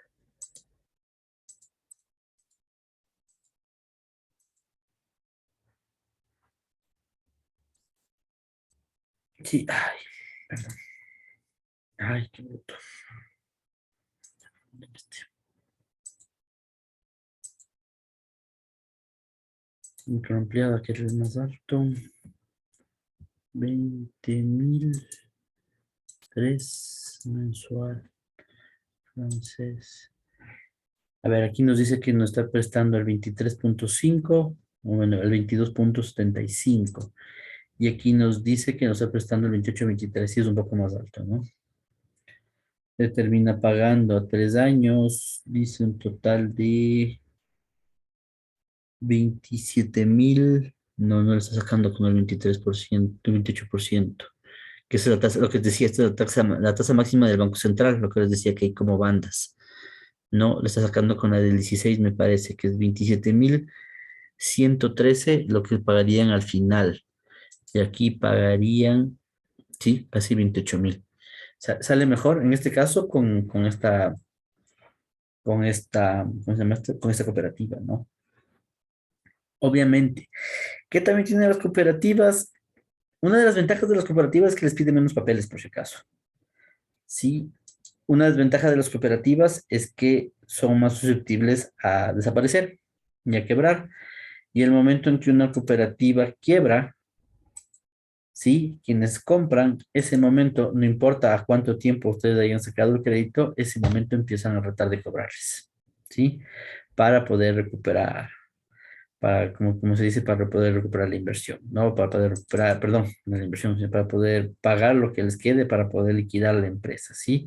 Sí, ay, perdón. Ay, qué bruto. Microampliada, que es el más alto. 20,000. 3 mensual, francés. A ver, aquí nos dice que nos está prestando el 23,5, o bueno, el 22,75. Y aquí nos dice que nos está prestando el 28,23, sí es un poco más alto, ¿no? Se termina pagando a 3 años, dice un total de 27,000. No, no le está sacando con el 23%, el 28%, que es la tasa, lo que decía, esta es la tasa máxima del Banco Central, lo que les decía que hay como bandas. No, le está sacando con la del 16, me parece que es 27,113 lo que pagarían al final. Y aquí pagarían, sí, casi 28,000. Sale mejor en este caso ¿cómo se llama esto? Con esta cooperativa, ¿no? Obviamente. ¿Qué también tienen las cooperativas? Una de las ventajas de las cooperativas es que les piden menos papeles, por si acaso. Sí, una desventaja de las cooperativas es que son más susceptibles a desaparecer y a quebrar. Y el momento en que una cooperativa quiebra, ¿sí? Quienes compran, ese momento, no importa a cuánto tiempo ustedes hayan sacado el crédito, ese momento empiezan a tratar de cobrarles, ¿sí? Para poder recuperar, como se dice, para poder recuperar la inversión, ¿no? Para poder recuperar, perdón, no la inversión, sino para poder pagar lo que les quede, para poder liquidar la empresa, ¿sí?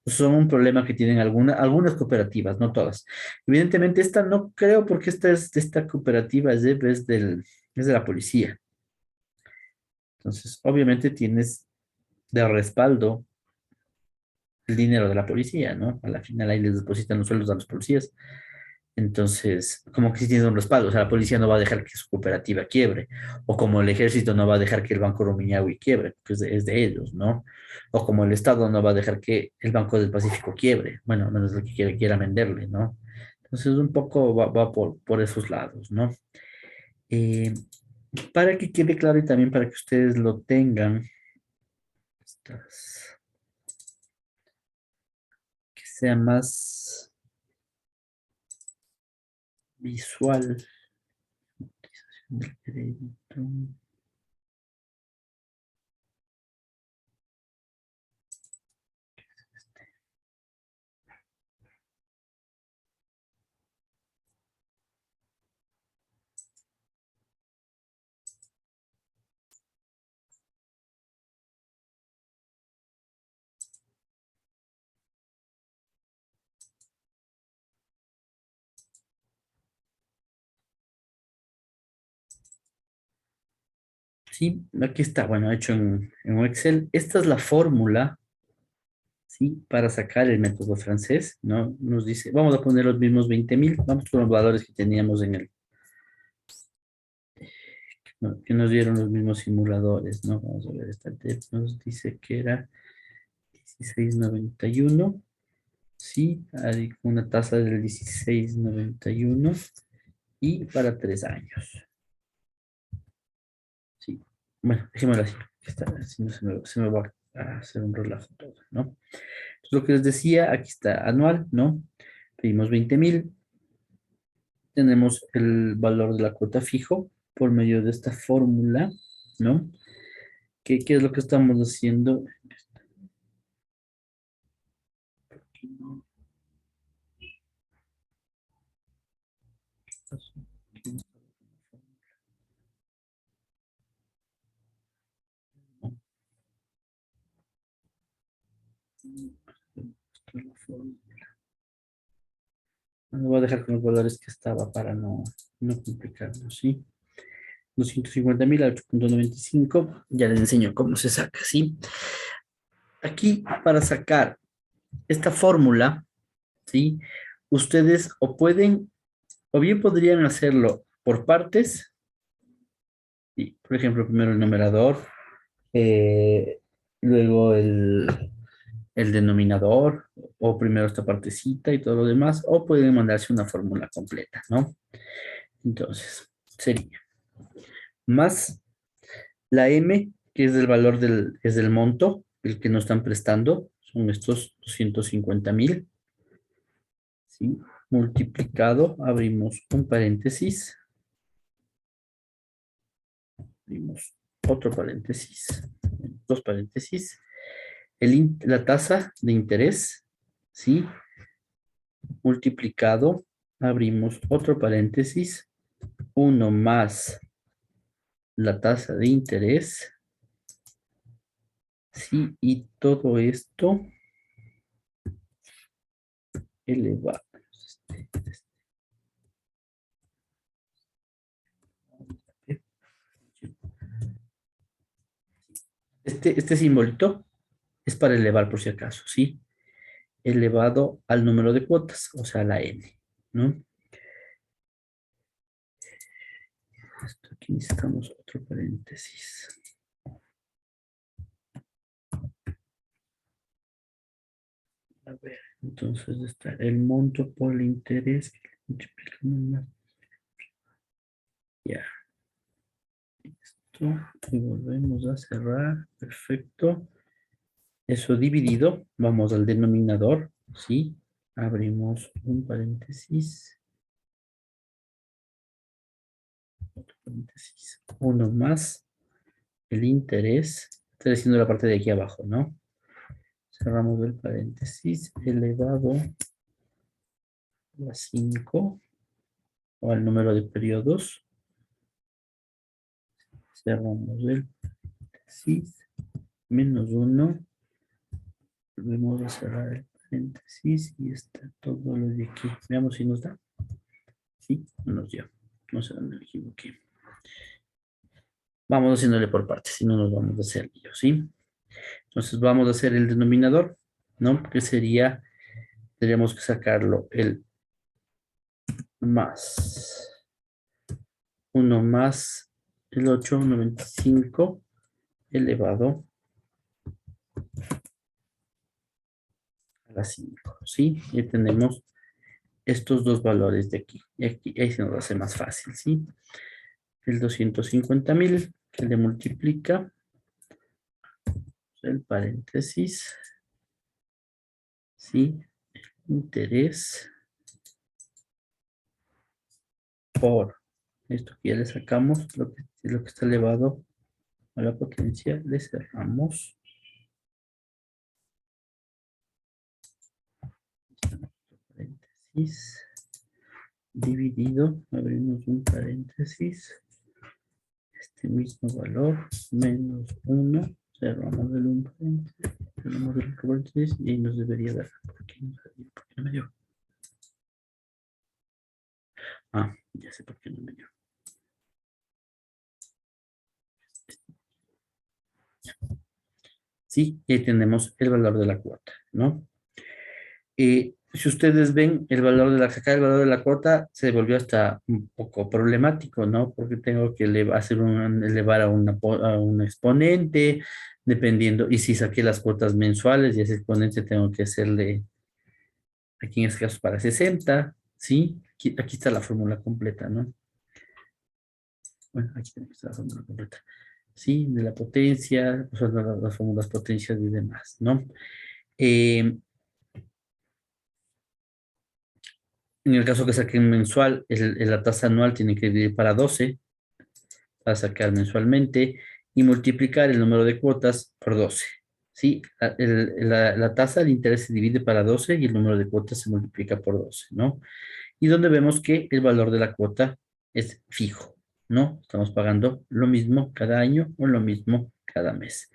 Son un problema que tienen algunas cooperativas, no todas. Evidentemente, esta no creo porque esta cooperativa es de la policía. Entonces, obviamente tienes de respaldo el dinero de la policía, ¿no? A la final ahí les depositan los sueldos a los policías. Entonces, como que sí tiene un respaldo, o sea, la policía no va a dejar que su cooperativa quiebre, o como el ejército no va a dejar que el Banco Rumiñahui quiebre, que es de ellos, ¿no? O como el Estado no va a dejar que el Banco del Pacífico quiebre, bueno, menos lo que quiera venderle, ¿no? Entonces, un poco va por esos lados, ¿no? Eh, para que quede claro y también para que ustedes lo tengan, estas, que sea más visual del crédito. Sí, aquí está, bueno, hecho en un Excel. Esta es la fórmula, ¿sí? Para sacar el método francés, ¿no? Nos dice, vamos a poner los mismos 20,000, vamos con los valores que teníamos ¿no? Que nos dieron los mismos simuladores, ¿no? Vamos a ver, esta nos dice que era 16,91. Sí, hay una tasa del 16,91 y para 3 años. Sí, bueno, dejémoslo así. Si no se me va a hacer un relajo todo, ¿no? Entonces, lo que les decía, aquí está anual, ¿no? Pedimos 20,000. Tenemos el valor de la cuota fijo por medio de esta fórmula, ¿no? ¿Qué es lo que estamos haciendo? Lo voy a dejar con los valores que estaba para no complicarnos, ¿sí? 250,000 a 8,95. Ya les enseño cómo se saca, ¿sí? Aquí, para sacar esta fórmula, ¿sí? Ustedes o bien podrían hacerlo por partes, ¿sí? Por ejemplo, primero el numerador, eh, luego el denominador, o primero esta partecita y todo lo demás, o pueden mandarse una fórmula completa, ¿no? Entonces, sería más la M, que es el valor es del monto, el que nos están prestando, son estos 250,000, ¿sí? Multiplicado, abrimos un paréntesis, abrimos otro paréntesis, dos paréntesis, la tasa de interés, ¿sí? Multiplicado, abrimos otro paréntesis, 1 más la tasa de interés, ¿sí? Y todo esto elevado. Este simbolito es para elevar por si acaso, ¿sí? Elevado al número de cuotas, o sea, la n, ¿no? Esto aquí necesitamos otro paréntesis. A ver, entonces está el monto por el interés que multiplicamos más. Ya. Listo. Y volvemos a cerrar. Perfecto. Eso dividido. Vamos al denominador. ¿Sí? Abrimos un paréntesis. Otro paréntesis. Uno más. El interés. Estoy haciendo la parte de aquí abajo, ¿no? Cerramos el paréntesis. Elevado a 5. O al número de periodos. Cerramos el paréntesis. Menos 1. Volvemos a cerrar el paréntesis y está todo lo de aquí. Veamos si nos da. Sí, no nos dio. No sé dónde me equivoqué. Vamos haciéndole por partes, si no nos vamos a hacer lío, ¿sí? Entonces vamos a hacer el denominador, ¿no? Que sería, tendríamos que sacarlo el más 1 más el 895 elevado a la 5, ¿sí? Y tenemos estos dos valores de aquí. Y aquí ahí se nos hace más fácil, ¿sí? El 250,000 que le multiplica el paréntesis, ¿sí? Interés por esto que ya le sacamos, lo que está elevado a la potencia, le cerramos. Paréntesis, dividido, abrimos un paréntesis, este mismo valor, menos 1, cerramos el un paréntesis, cerramos el otro paréntesis y ahí nos debería dar. ¿Por qué no me dio? Ah, ya sé por qué no me dio. Sí, y ahí tenemos el valor de la cuota, ¿no? Si ustedes ven el valor de sacar el valor de la cuota, se volvió hasta un poco problemático, ¿no? Porque tengo que elevar a un exponente, dependiendo, y si saqué las cuotas mensuales y ese exponente tengo que hacerle Aquí en este caso es para 60, ¿sí? Aquí está la fórmula completa, ¿no? Bueno, aquí tenemos la fórmula completa. ¿Sí? De la potencia, o sea, las fórmulas potencias y demás, ¿no? Eh, en el caso que saquen mensual, la tasa anual tiene que dividir para 12 para sacar mensualmente y multiplicar el número de cuotas por 12. ¿Sí? La tasa de interés se divide para 12 y el número de cuotas se multiplica por 12, ¿no? Y donde vemos que el valor de la cuota es fijo, ¿no? Estamos pagando lo mismo cada año o lo mismo cada mes.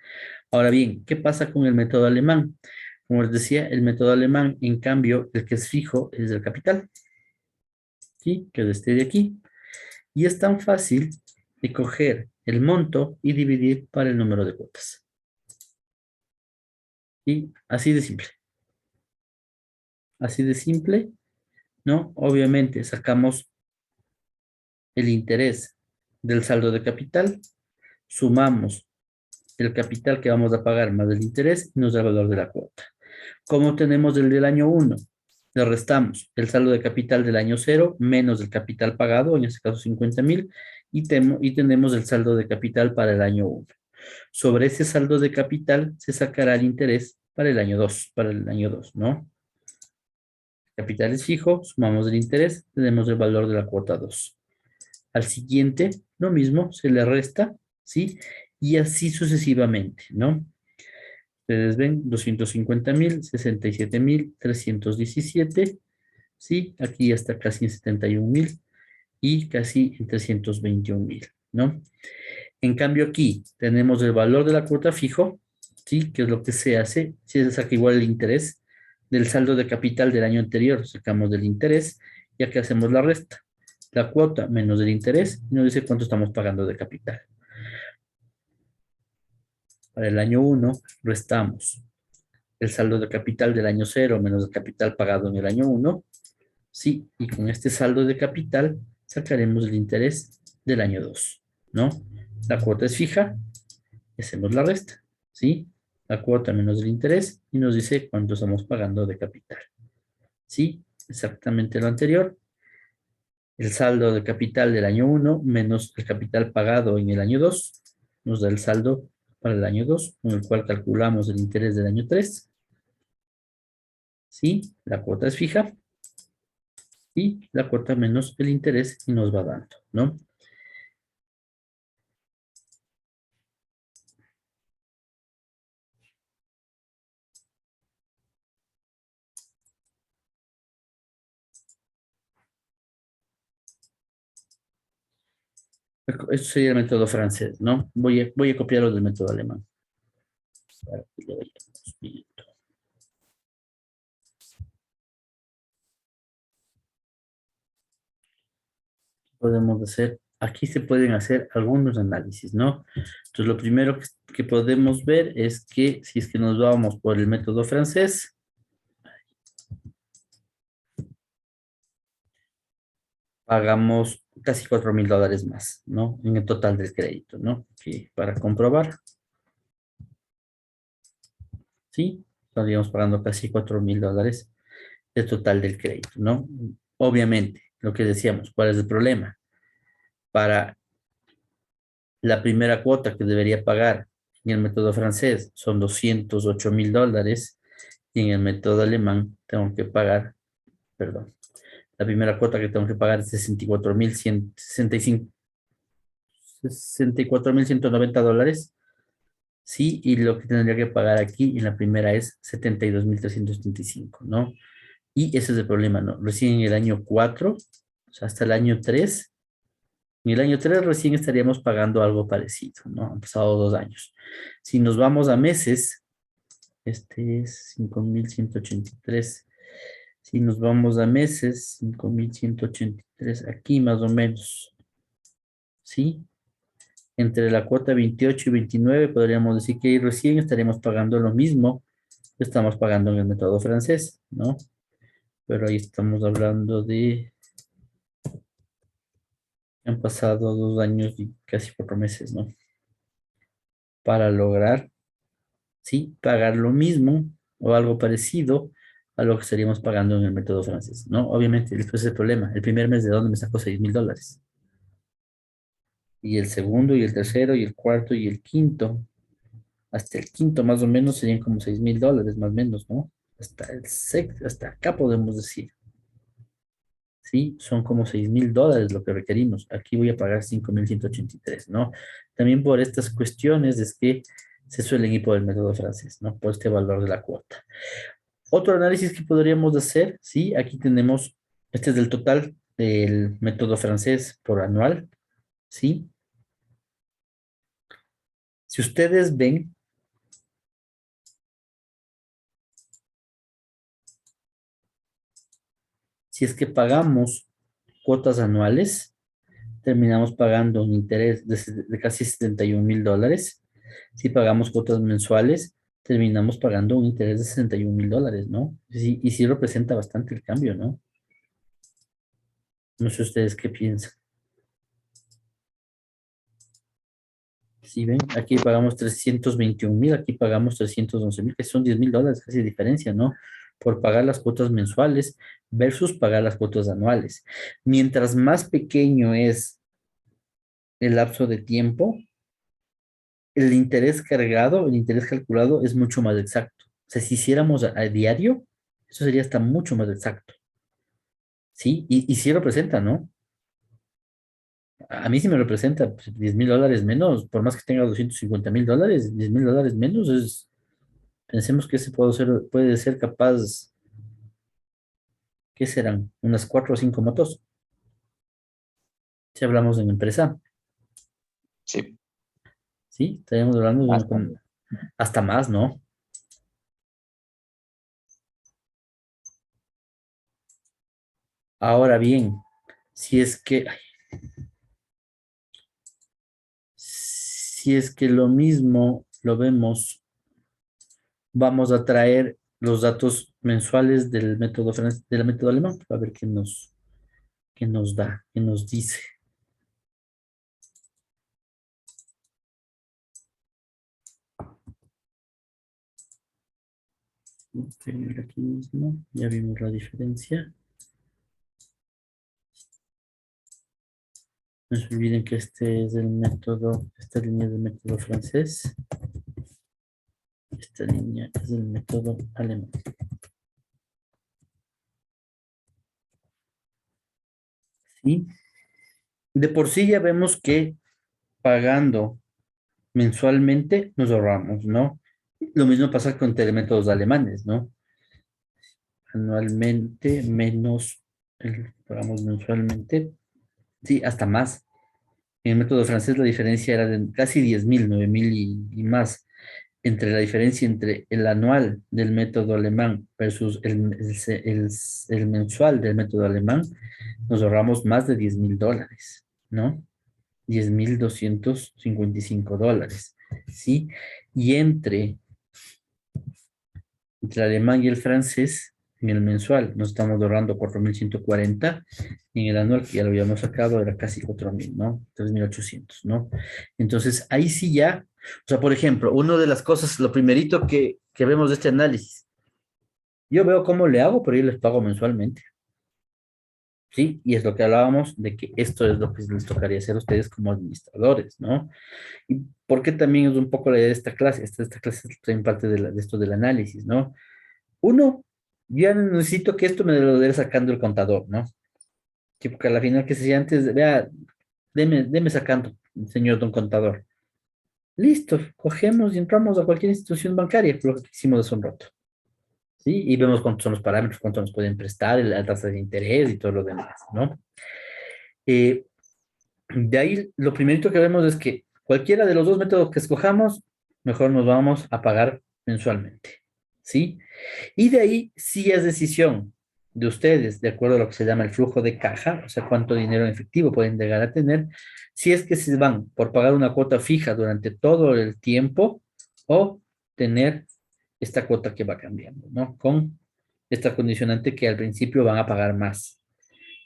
Ahora bien, ¿qué pasa con el método alemán? Como les decía, el método alemán, en cambio, el que es fijo es el capital, ¿sí? Que es este de aquí. Y es tan fácil de coger el monto y dividir para el número de cuotas. ¿Sí? Así de simple. Así de simple, ¿no? Obviamente sacamos el interés del saldo de capital, sumamos el capital que vamos a pagar más el interés y nos da el valor de la cuota. ¿Cómo tenemos el del año 1? Le restamos el saldo de capital del año 0 menos el capital pagado, en este caso 50,000, y tenemos el saldo de capital para el año 1. Sobre ese saldo de capital se sacará el interés para el año 2, ¿no? Capital es fijo, sumamos el interés, tenemos el valor de la cuota 2. Al siguiente, lo mismo, se le resta, ¿sí? Y así sucesivamente, ¿no? Ustedes ven, 250,000, 67,317, ¿sí? Aquí ya está casi en 71,000 y casi en 321,000, ¿no? En cambio aquí tenemos el valor de la cuota fijo, ¿sí? Que es lo que se hace, si se saca igual el interés del saldo de capital del año anterior, sacamos del interés, ya que hacemos la resta. La cuota menos el interés, y nos dice cuánto estamos pagando de capital. Para el año 1 restamos el saldo de capital del año 0 menos el capital pagado en el año 1, ¿sí? Y con este saldo de capital sacaremos el interés del año 2, ¿no? La cuota es fija, hacemos la resta, ¿sí? La cuota menos el interés y nos dice cuánto estamos pagando de capital, ¿sí? Exactamente lo anterior. El saldo de capital del año 1 menos el capital pagado en el año 2 nos da el saldo para el año 2, con el cual calculamos el interés del año 3. ¿Sí? La cuota es fija. Y la cuota menos el interés y nos va dando, ¿no? Esto sería el método francés, ¿no? Voy a copiarlo del método alemán. Para que lo vayamos viendo. Podemos hacer, aquí se pueden hacer algunos análisis, ¿no? Entonces, lo primero que podemos ver es que si es que nos vamos por el método francés, pagamos casi $4,000 más, ¿no? En el total del crédito, ¿no? Que para comprobar, ¿sí? Estaríamos pagando casi $4,000 el total del crédito, ¿no? Obviamente, lo que decíamos, ¿cuál es el problema? Para la primera cuota que debería pagar en el método francés son $208,000 y en el método alemán tengo que pagar, perdón, la primera cuota que tengo que pagar es $64,190, sí, y lo que tendría que pagar aquí en la primera es $72,375, ¿no? Y ese es el problema, ¿no? Recién en el año 4, o sea, hasta el año 3, en el año 3 recién estaríamos pagando algo parecido, ¿no? Han pasado 2 años. Si nos vamos a meses, este es 5,183. Si nos vamos a meses, 5,183, aquí más o menos, ¿sí? Entre la cuota 28 y 29 podríamos decir que ahí recién estaríamos pagando lo mismo que estamos pagando en el método francés, ¿no? Pero ahí estamos hablando de... Han pasado 2 años y casi 4 meses, ¿no? Para lograr, ¿sí? Pagar lo mismo o algo parecido a lo que estaríamos pagando en el método francés, ¿no? Obviamente, ese es el problema. El primer mes, ¿de dónde me sacó $6,000? Y el segundo, y el tercero, y el cuarto, y el quinto. Hasta el quinto, más o menos, serían como $6,000, más o menos, ¿no? Hasta el sexto, hasta acá podemos decir. ¿Sí? Son como $6,000 lo que requerimos. Aquí voy a pagar 5,183, ¿no? También por estas cuestiones es que se suelen ir por el método francés, ¿no? Por este valor de la cuota. Otro análisis que podríamos hacer, ¿sí? Aquí tenemos, este es el total del método francés por anual, ¿sí? Si ustedes ven, si es que pagamos cuotas anuales, terminamos pagando un interés de casi $71,000. Si pagamos cuotas mensuales, terminamos pagando un interés de $61,000, ¿no? Sí, y sí representa bastante el cambio, ¿no? No sé ustedes qué piensan. Si ven, aquí pagamos 321,000, aquí pagamos 311,000, que son $10,000, casi diferencia, ¿no? Por pagar las cuotas mensuales versus pagar las cuotas anuales. Mientras más pequeño es el lapso de tiempo, el interés cargado, el interés calculado es mucho más exacto. O sea, si hiciéramos a diario, eso sería hasta mucho más exacto. ¿Sí? Y sí representa, ¿no? A mí sí me representa pues, $10,000 menos, por más que tenga $250,000, $10,000 menos es, pensemos que ese puede ser capaz, ¿qué serán? Unas 4 o 5 motos, si hablamos de una empresa, Sí, ¿sí? Estaríamos hablando de bastante. hasta más, ¿no? Ahora bien, si es que, si es que lo mismo lo vemos, vamos a traer los datos mensuales del método francés, del método alemán, a ver qué nos da, qué nos dice. Vamos a ver aquí mismo, ya vimos la diferencia. No se olviden que este es el método, esta línea del método francés. Esta línea es del método alemán. ¿Sí? De por sí ya vemos que pagando mensualmente nos ahorramos, ¿no? Lo mismo pasa con telemétodos alemanes, ¿no? Anualmente menos el que pagamos mensualmente. Sí, hasta más. En el método francés la diferencia era de casi 10,000, 9,000 y más. Entre la diferencia entre el anual del método alemán versus el mensual del método alemán, nos ahorramos más de $10,000, ¿no? $10,255, ¿sí? Y entre el alemán y el francés, en el mensual nos estamos ahorrando 4,140, y en el anual, que ya lo habíamos sacado, era casi 4,000, ¿no? 3,800, ¿no? Entonces, ahí sí ya, o sea, por ejemplo, una de las cosas, lo primerito que vemos de este análisis, yo veo cómo le hago, pero yo les pago mensualmente, ¿sí? Y es lo que hablábamos de que esto es lo que les tocaría hacer a ustedes como administradores, ¿no? Y porque también es un poco la idea de esta clase, esta clase es también parte de esto del análisis, ¿no? Uno, ya necesito que esto me lo dé sacando el contador, ¿no? Que porque a la final que se antes, vea, deme sacando, señor don contador. Listo, cogemos y entramos a cualquier institución bancaria, lo que hicimos hace un rato, ¿sí? Y vemos cuántos son los parámetros, cuánto nos pueden prestar, la tasa de interés y todo lo demás, ¿no? Eh, de ahí, lo primerito que vemos es que cualquiera de los dos métodos que escojamos, mejor nos vamos a pagar mensualmente, ¿sí? Y de ahí sí es decisión de ustedes, de acuerdo a lo que se llama el flujo de caja, o sea, cuánto dinero en efectivo pueden llegar a tener, si es que se van por pagar una cuota fija durante todo el tiempo o tener esta cuota que va cambiando, ¿no? Con esta condicionante que al principio van a pagar más,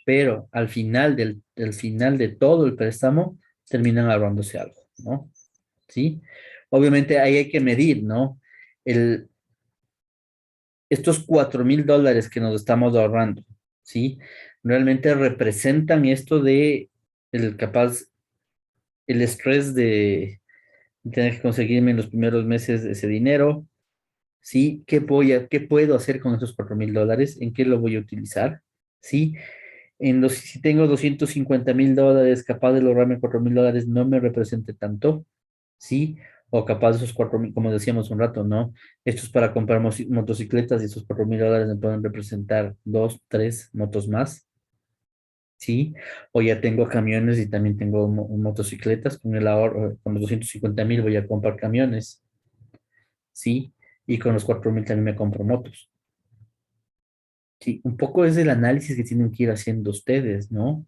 pero al final del final de todo el préstamo terminan ahorrándose algo, ¿no? ¿Sí? Obviamente ahí hay que medir, ¿no? El, estos $4,000 que nos estamos ahorrando, ¿sí? Realmente representan esto de el estrés de tener que conseguirme en los primeros meses ese dinero, ¿sí? ¿Qué puedo hacer con esos $4,000? ¿En qué lo voy a utilizar? ¿Sí? Si tengo $250,000, capaz de lograrme $4,000 no me represente tanto, ¿sí? O capaz esos 4,000, como decíamos un rato, ¿no? Esto es para comprar motocicletas y esos $4,000 me pueden representar dos, tres motos más, ¿sí? O ya tengo camiones y también tengo motocicletas, con el ahorro, con los 250,000 voy a comprar camiones, ¿sí? Y con los 4,000 también me compro motos. Sí, un poco es el análisis que tienen que ir haciendo ustedes, ¿no?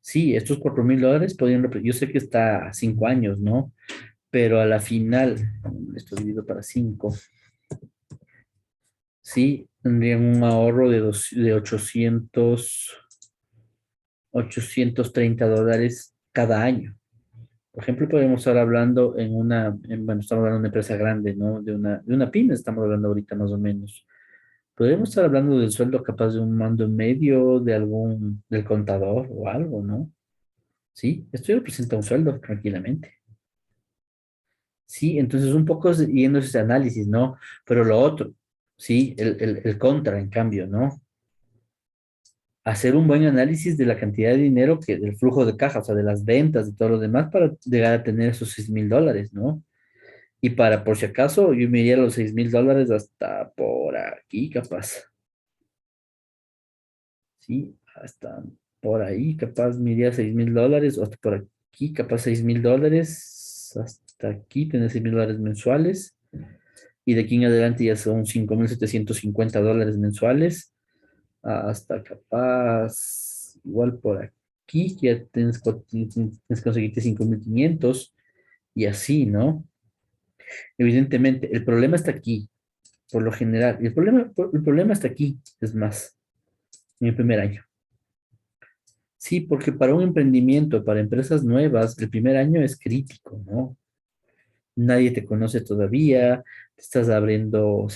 Sí, estos $4,000 podrían, yo sé que está a 5 años, ¿no? Pero a la final, esto dividido para 5, sí, tendrían un ahorro de 830 cada año. Por ejemplo, podemos estar hablando bueno, estamos hablando de una empresa grande, ¿no? De una pyme, estamos hablando ahorita más o menos. Podríamos estar hablando del sueldo capaz de un mando medio, del contador o algo, ¿no? Sí, esto representa un sueldo tranquilamente. Sí, entonces un poco yendo ese análisis, ¿no? Pero lo otro, sí, el contra, en cambio, ¿no? Hacer un buen análisis de la cantidad de dinero del flujo de caja, o sea, de las ventas y todo lo demás para llegar a tener esos $6,000, ¿no? Y por si acaso, yo me iría a los $6,000 hasta por aquí, capaz. Sí, hasta por ahí, capaz me iría a $6,000, o hasta por aquí, capaz $6,000, hasta aquí, tener $6,000 mensuales. Y de aquí en adelante ya son $5,750 mensuales, hasta capaz, igual por aquí, ya tienes que conseguirte 5,500 y así, ¿no? Evidentemente, el problema está aquí, por lo general. El problema está aquí, es más, en el primer año. Sí, porque para un emprendimiento, para empresas nuevas, el primer año es crítico, ¿no? Nadie te conoce todavía, estás abriendo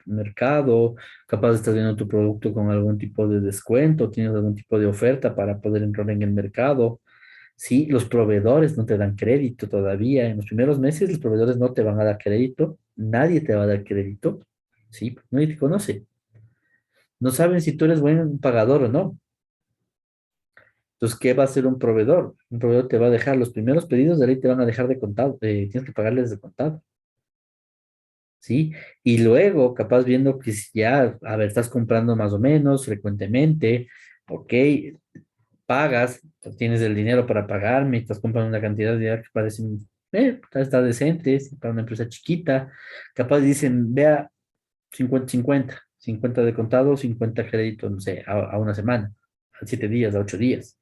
mercado, capaz estás viendo tu producto con algún tipo de descuento, tienes algún tipo de oferta para poder entrar en el mercado. Sí, los proveedores no te dan crédito todavía. En los primeros meses los proveedores no te van a dar crédito, nadie te va a dar crédito, sí, nadie te conoce. No saben si tú eres buen pagador o no. Entonces, ¿qué va a hacer un proveedor? Un proveedor te va a dejar los primeros pedidos de ley, te van a dejar de contado, tienes que pagarles de contado. ¿Sí? Y luego, capaz viendo que si ya, a ver, estás comprando más o menos frecuentemente, ok, pagas, tienes el dinero para pagarme, estás comprando una cantidad de dinero que parece, está decente, es para una empresa chiquita, capaz dicen, vea, 50 de contado, 50 créditos, no sé, a una semana, a 7 días, a 8 días.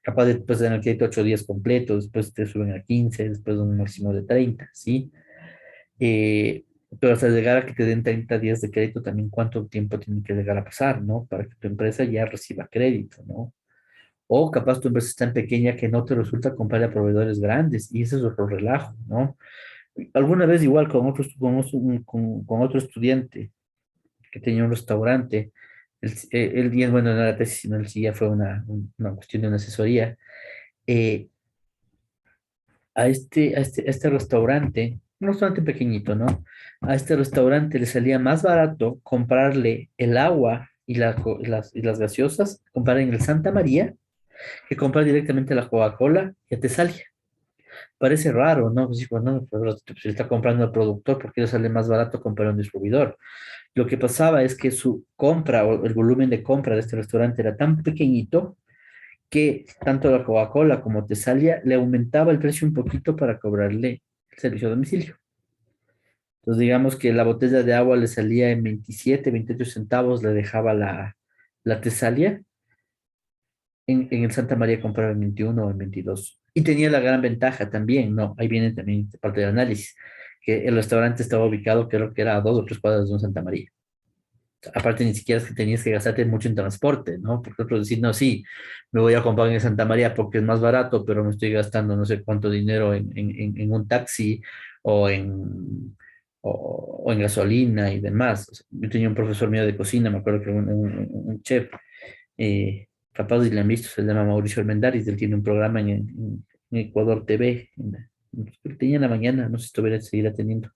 Capaz después de el crédito 8 días completos, después te suben a 15, después un máximo de 30, ¿sí? Eh, pero hasta llegar a que te den 30 días de crédito, también cuánto tiempo tiene que llegar a pasar, ¿no? Para que tu empresa ya reciba crédito, ¿no? O capaz tu empresa es tan pequeña que no te resulta comprar a proveedores grandes y ese es otro relajo, ¿no? Alguna vez igual con otro estudiante que tenía un restaurante, él bien, bueno, no era la tesis, sino él sí ya fue una cuestión de una asesoría, eh, a este restaurante, un restaurante pequeñito, ¿no? A este restaurante le salía más barato comprarle el agua y las gaseosas, comprar en el Santa María, que comprar directamente la Coca-Cola y a Tesalia. Parece raro, ¿no? Pues, bueno, pero si está comprando el productor, ¿por qué le sale más barato comprar a un distribuidor? Lo que pasaba es que su compra o el volumen de compra de este restaurante era tan pequeñito que tanto la Coca-Cola como Tesalia le aumentaba el precio un poquito para cobrarle el servicio a domicilio. Entonces, digamos que la botella de agua le salía en 27, 28 centavos, le dejaba la Tesalia. En el Santa María compraba en 21 o en 22. Y tenía la gran ventaja también, ¿no? Ahí viene también parte del análisis, que el restaurante estaba ubicado, creo que era a 2 o 3 cuadras de un Santa María. Aparte, ni siquiera es que tenías que gastarte mucho en transporte, ¿no? Porque otros decir, no, sí, me voy a comprar en Santa María porque es más barato, pero me estoy gastando no sé cuánto dinero en un taxi o o en gasolina y demás. O sea, yo tenía un profesor mío de cocina, me acuerdo que un chef, capaz si le han visto, se llama Mauricio Armendáriz, él tiene un programa en Ecuador TV, creo que tenía en la mañana, no sé si todavía seguirá teniendo.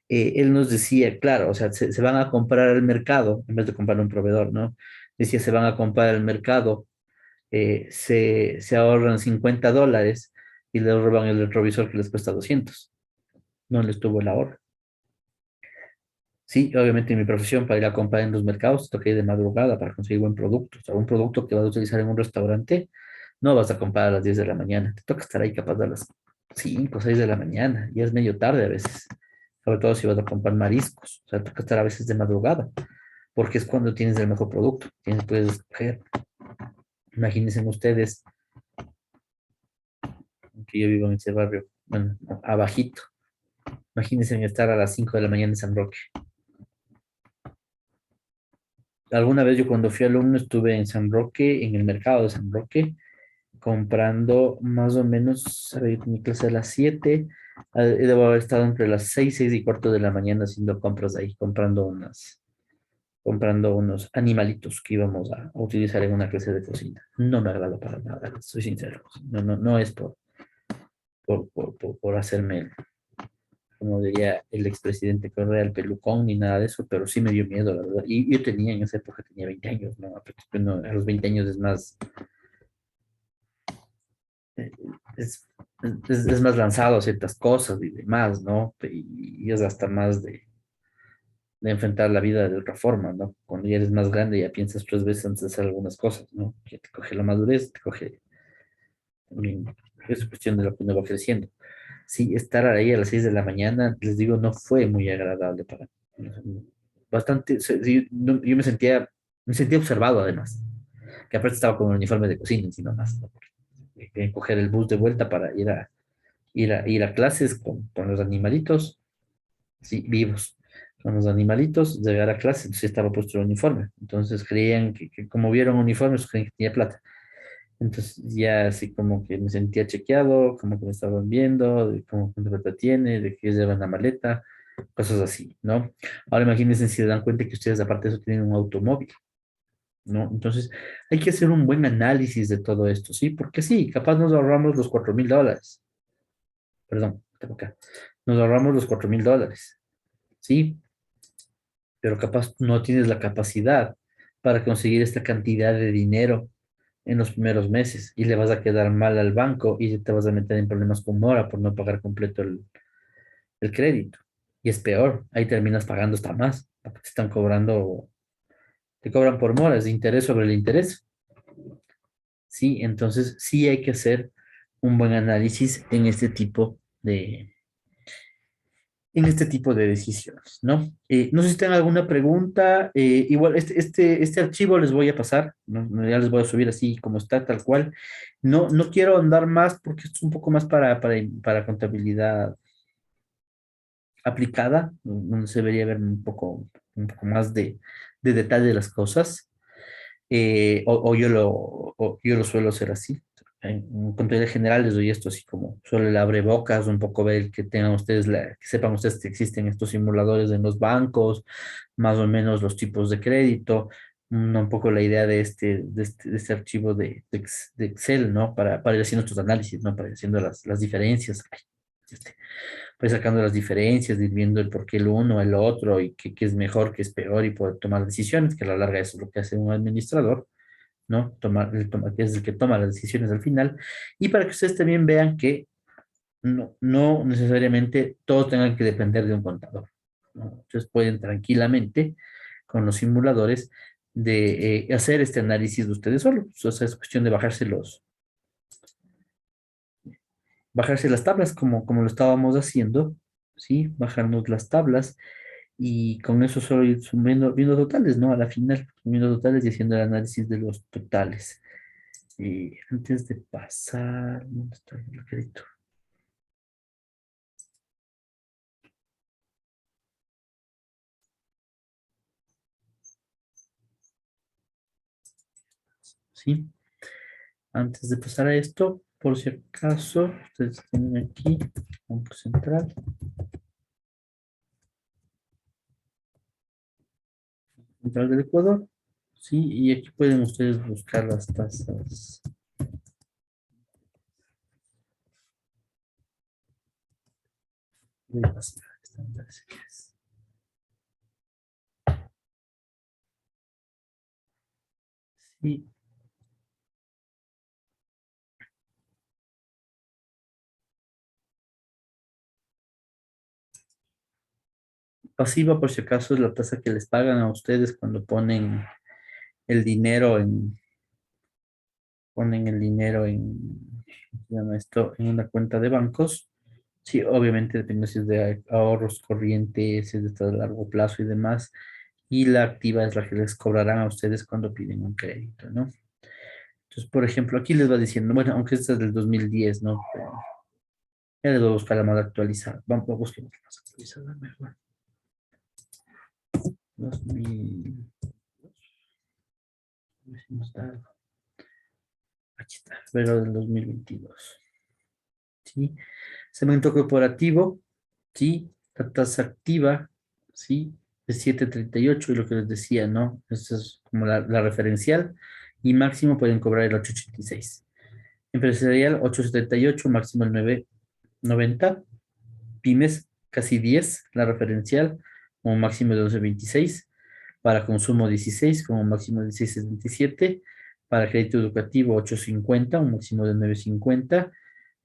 Él nos decía, claro, o sea, se van a comprar al mercado, en vez de comprar a un proveedor, ¿no? Decía, se van a comprar al mercado, se ahorran $50 y le roban el retrovisor que les cuesta 200. No les tuvo el ahorro. Sí, obviamente en mi profesión para ir a comprar en los mercados toca ir de madrugada para conseguir buen producto. O sea, un producto que vas a utilizar en un restaurante, no vas a comprar a las 10 de la mañana. Te toca estar ahí capaz de las 5 o 6 de la mañana. Y es medio tarde a veces. Sobre todo si vas a comprar mariscos. O sea, toca estar a veces de madrugada. Porque es cuando tienes el mejor producto. Puedes escoger. Imagínense ustedes que yo vivo en ese barrio, bueno, abajito. Imagínense estar a las 5 de la mañana en San Roque. Alguna vez yo cuando fui alumno estuve en San Roque, en el mercado de San Roque, comprando más o menos, a ver, mi clase a las 7, debo haber estado entre las 6, 6 y cuarto de la mañana haciendo compras ahí, comprando unos animalitos que íbamos a utilizar en una clase de cocina. No me agrada para nada, soy sincero. No, no, no es por hacerme, como diría el expresidente Correa, el pelucón ni nada de eso, pero sí me dio miedo, la verdad. Y yo tenía en esa época, tenía 20 años, ¿no? A los 20 años es más, eh, es, es más lanzado a ciertas cosas y demás, ¿no? Y es hasta más de enfrentar la vida de otra forma, ¿no? Cuando ya eres más grande ya piensas 3 veces antes de hacer algunas cosas, ¿no? Que te coge la madurez, te coge también, es cuestión de lo que uno va creciendo. Sí, estar ahí a las 6 de la mañana, les digo, no fue muy agradable para mí. Bastante, sí, yo me sentía observado además, que aparte estaba con el uniforme de cocina, encima más, ¿no? Coger el bus de vuelta para ir a clases con los animalitos, sí, vivos, con los animalitos, llegar a clase, entonces estaba puesto el uniforme. Entonces creían que como vieron uniformes, creían que tenía plata. Entonces ya así como que me sentía chequeado, como que me estaban viendo, de cómo cuánta plata tiene, de que llevan la maleta, cosas así, ¿no? Ahora imagínense si se dan cuenta que ustedes aparte de eso tienen un automóvil, ¿no? Entonces hay que hacer un buen análisis de todo esto, ¿sí? Porque sí, capaz nos ahorramos los $4,000, perdón, tengo acá, nos ahorramos los $4,000, ¿sí? Pero capaz no tienes la capacidad para conseguir esta cantidad de dinero en los primeros meses y le vas a quedar mal al banco y te vas a meter en problemas con mora por no pagar completo el crédito. Y es peor, ahí terminas pagando hasta más, porque te cobran por moras, interés sobre el interés. Sí, entonces sí hay que hacer un buen análisis en este tipo de decisiones, ¿no? No sé si tienen alguna pregunta. Igual, este archivo les voy a pasar, ¿no? Ya les voy a subir así como está, tal cual. No, no quiero andar más porque esto es un poco más para contabilidad aplicada, donde se debería ver un poco más de detalle de las cosas. O yo lo suelo hacer así. En contabilidad general les doy esto así como solo el abrebocas, un poco ver que tengan ustedes, que sepan ustedes que existen estos simuladores en los bancos, más o menos los tipos de crédito, un poco la idea de este archivo de Excel, ¿no? Para ir haciendo estos análisis, ¿no? Para ir haciendo las diferencias. Ay, pues sacando las diferencias, ir viendo el por qué el uno, el otro, y qué es mejor, qué es peor, y poder tomar decisiones, que a la larga eso es lo que hace un administrador, ¿no? Que es el que toma las decisiones al final, y para que ustedes también vean que no necesariamente todos tengan que depender de un contador, ¿no? Ustedes pueden tranquilamente, con los simuladores, de hacer este análisis de ustedes solos. O sea, es cuestión de bajarse las tablas como lo estábamos haciendo, ¿sí? Bajarnos las tablas y con eso solo ir subiendo, viendo totales, ¿no? A la final, viendo totales y haciendo el análisis de los totales. Y antes de pasar, ¿dónde está el crédito? ¿Sí? Antes de pasar a esto, por si acaso, ustedes tienen aquí, punto central. Central del Ecuador. Sí, y aquí pueden ustedes buscar las tasas. De pasiva. Esta me parece que es. Sí. Pasiva, por si acaso, es la tasa que les pagan a ustedes cuando ponen el dinero ¿cómo se llama esto? En una cuenta de bancos. Sí, obviamente depende si es de ahorros corrientes, si es de todo largo plazo y demás. Y la activa es la que les cobrarán a ustedes cuando piden un crédito, ¿no? Entonces, por ejemplo, aquí les va diciendo, bueno, aunque esta es del 2010, ¿no? Pero ya les voy a buscar la más actualizada. Vamos a buscar la más actualizada mejor. 2000. A ver si nos da algo. Aquí está, pero del 2022. ¿Sí? Segmento corporativo, ¿sí? La tasa activa, ¿sí? Es 7.38 y lo que les decía, ¿no? Esa es como la referencial y máximo pueden cobrar el 8.86. Empresarial 8.78, máximo el 9.90. Pymes casi 10, la referencial, como máximo de 11.26. Para consumo 16, como máximo de 16.77. Para crédito educativo 8.50, un máximo de 9.50.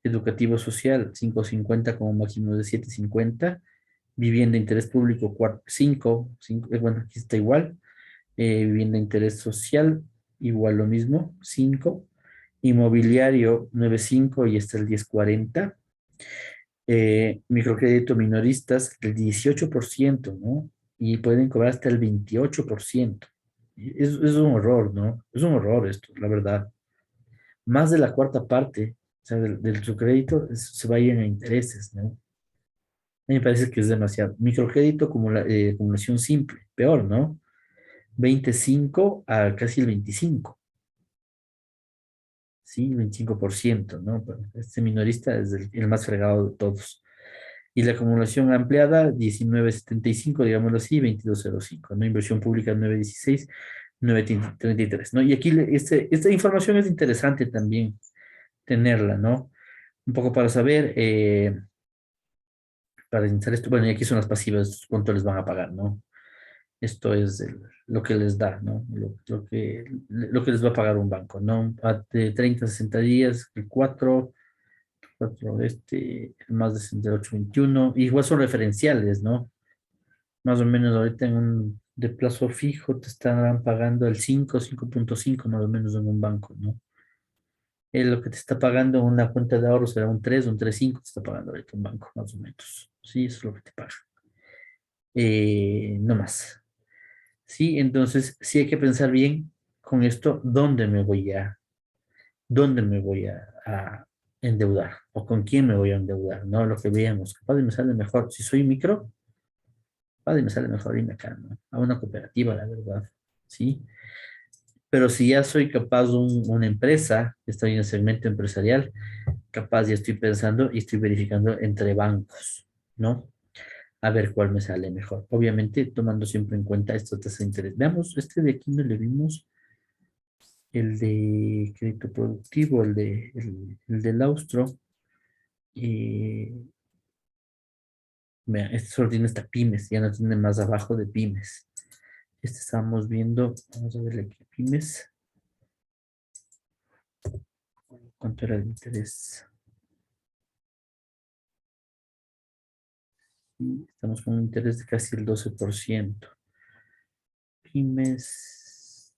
Educativo social 5.50 como máximo de 7.50. Vivienda de interés público 5, bueno, aquí está igual. Vivienda de interés social, igual lo mismo, 5. Inmobiliario 9.5 y está el 10.40. Microcrédito minoristas el 18%, ¿no? Y pueden cobrar hasta el 28%. Es un horror, ¿no? Es un horror esto, la verdad. Más de la cuarta parte, o sea, del su crédito se va a ir en intereses, ¿no? A mí me parece que es demasiado. Microcrédito, acumulación simple, peor, ¿no? 25 a casi el 25, ¿sí? 25%, ¿no? Pero este minorista es el más fregado de todos. Y la acumulación ampliada, 19.75, digámoslo así, 22.05, ¿no? Inversión pública 9.16, 9.33, ¿no? Y aquí esta información es interesante también tenerla, ¿no? Un poco para saber, para iniciar esto, bueno, y aquí son las pasivas, cuánto les van a pagar, ¿no? Esto es lo que les da, ¿no? Lo que les va a pagar un banco, ¿no? De 30 a 60 días, el 4, más de 68, 21, igual son referenciales, ¿no? Más o menos ahorita de plazo fijo te estarán pagando el 5.5 más o menos en un banco, ¿no? Lo que te está pagando una cuenta de ahorros será un 3, un 3.5 te está pagando ahorita un banco, más o menos. Sí, eso es lo que te paga. No más. Sí, entonces sí hay que pensar bien con esto, ¿dónde me voy a endeudar? ¿O con quién me voy a endeudar? ¿No? Lo que veamos. Capaz de me sale mejor. Si soy micro, capaz de me sale mejor irme acá, ¿no? A una cooperativa, la verdad. ¿Sí? Pero si ya soy capaz de una empresa, estoy en el segmento empresarial, capaz ya estoy pensando y estoy verificando entre bancos, ¿no? A ver cuál me sale mejor. Obviamente, tomando siempre en cuenta estos tasas de interés. Veamos, este de aquí no le vimos el de crédito productivo, el del austro. Eh, Vean, este solo tiene hasta pymes, ya no tiene más abajo de pymes. Este estamos viendo, vamos a ver aquí, pymes. ¿Cuánto era el interés? Y estamos con un interés de casi el 12%. Pymes,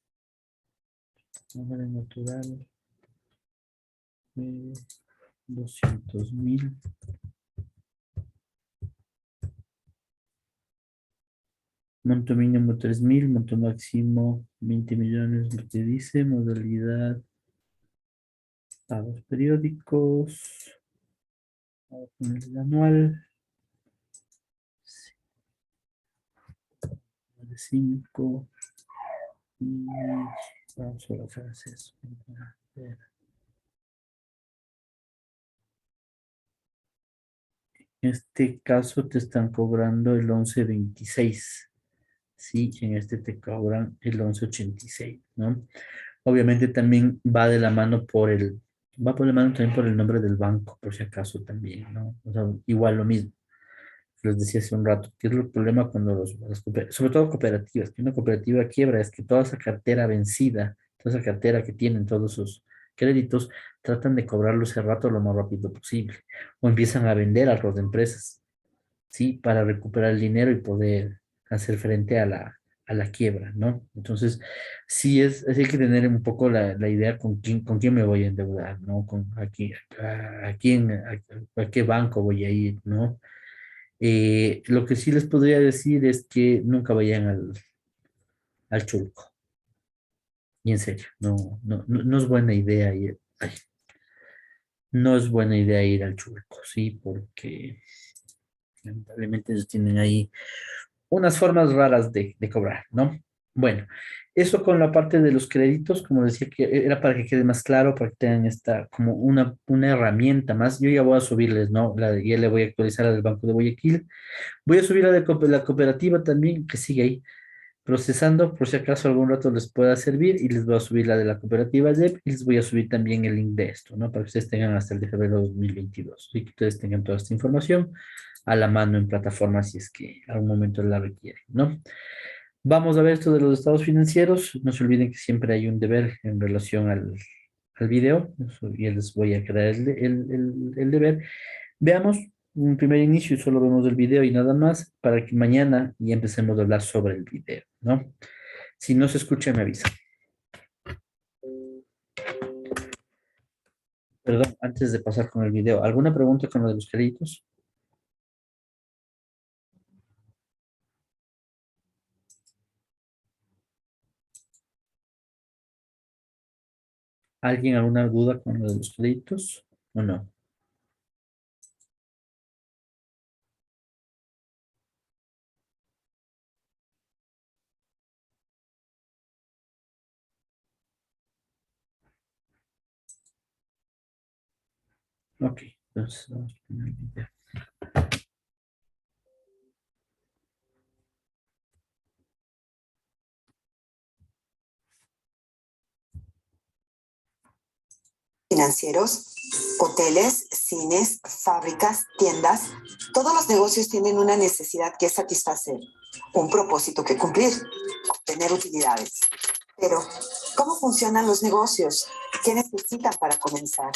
manera natural, 200.000. Monto mínimo 3.000, monto máximo 20 millones, lo que dice, modalidad, pagos periódicos, pago con el anual, 5, y vamos a hacer eso. A ver. En este caso te están cobrando el 11.26, Sí, en este te cobran el 11.86, ¿no? Obviamente también va de la mano va por la mano también por el nombre del banco, por si acaso también, ¿no? O sea, igual lo mismo. Les decía hace un rato, que es el problema cuando sobre todo cooperativas, que una cooperativa quiebra, es que toda esa cartera vencida, toda esa cartera que tienen todos sus créditos, tratan de cobrarlo ese rato lo más rápido posible, o empiezan a vender a las empresas, ¿sí? Para recuperar el dinero y poder hacer frente a la quiebra, ¿no? Entonces, sí hay que tener un poco la idea con quién me voy a endeudar, ¿no? A qué banco voy a ir, ¿no? Lo que sí les podría decir es que nunca vayan al Chulco. Y en serio, no es buena idea ir, ay, no es buena idea ir al Chulco, ¿sí? Porque lamentablemente ellos tienen ahí unas formas raras de cobrar, ¿no? Bueno, eso con la parte de los créditos, como decía, que era para que quede más claro, para que tengan esta como una herramienta más. Yo ya voy a subirles, ¿no? Ya le voy a actualizar al Banco de Guayaquil. Voy a subir la cooperativa también, que sigue ahí procesando, por si acaso algún rato les pueda servir, y les voy a subir la de la cooperativa DEP y les voy a subir también el link de esto, ¿no? Para que ustedes tengan hasta el de febrero de 2022 y que ustedes tengan toda esta información a la mano en plataforma si es que algún momento la requieren, ¿no? Vamos a ver esto de los estados financieros. No se olviden que siempre hay un deber en relación al video. Ya les voy a crear el deber. Veamos un primer inicio y solo vemos el video y nada más para que mañana ya empecemos a hablar sobre el video, ¿no? Si no se escucha, me avisa. Perdón, antes de pasar con el video, ¿alguna pregunta con lo de los créditos? ¿Alguien alguna duda con lo de los créditos o no? Ok, entonces vamos a poner el video. Financieros, hoteles, cines, fábricas, tiendas, todos los negocios tienen una necesidad que satisfacer, un propósito que cumplir, obtener utilidades. Pero, ¿cómo funcionan los negocios? ¿Qué necesitan para comenzar?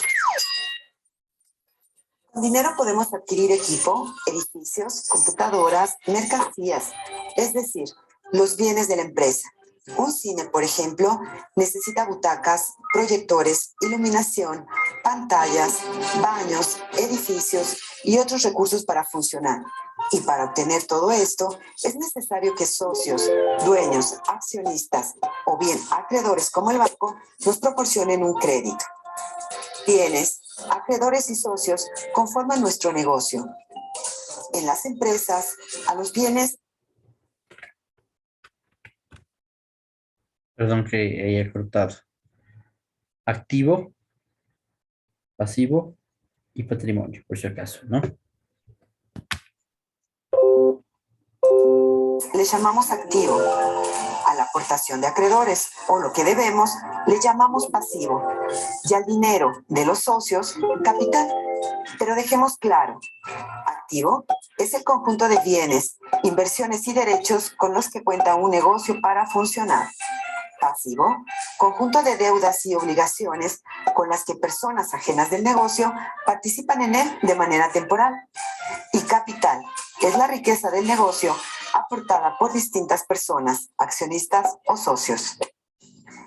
Con dinero podemos adquirir equipo, edificios, computadoras, mercancías, es decir, los bienes de la empresa. Un cine, por ejemplo, necesita butacas, proyectores, iluminación, pantallas, baños, edificios y otros recursos para funcionar. Y para obtener todo esto, es necesario que socios, dueños, accionistas o bien acreedores como el banco nos proporcionen un crédito. Bienes, acreedores y socios conforman nuestro negocio. En las empresas, a los bienes... Perdón que haya cortado. Activo, pasivo y patrimonio, por si acaso, ¿no? Le llamamos activo. A la aportación de acreedores o lo que debemos le llamamos pasivo. Y al dinero de los socios, capital. Pero dejemos claro, activo es el conjunto de bienes, inversiones y derechos con los que cuenta un negocio para funcionar. Pasivo, conjunto de deudas y obligaciones con las que personas ajenas del negocio participan en él de manera temporal. Y capital, que es la riqueza del negocio aportada por distintas personas, accionistas o socios.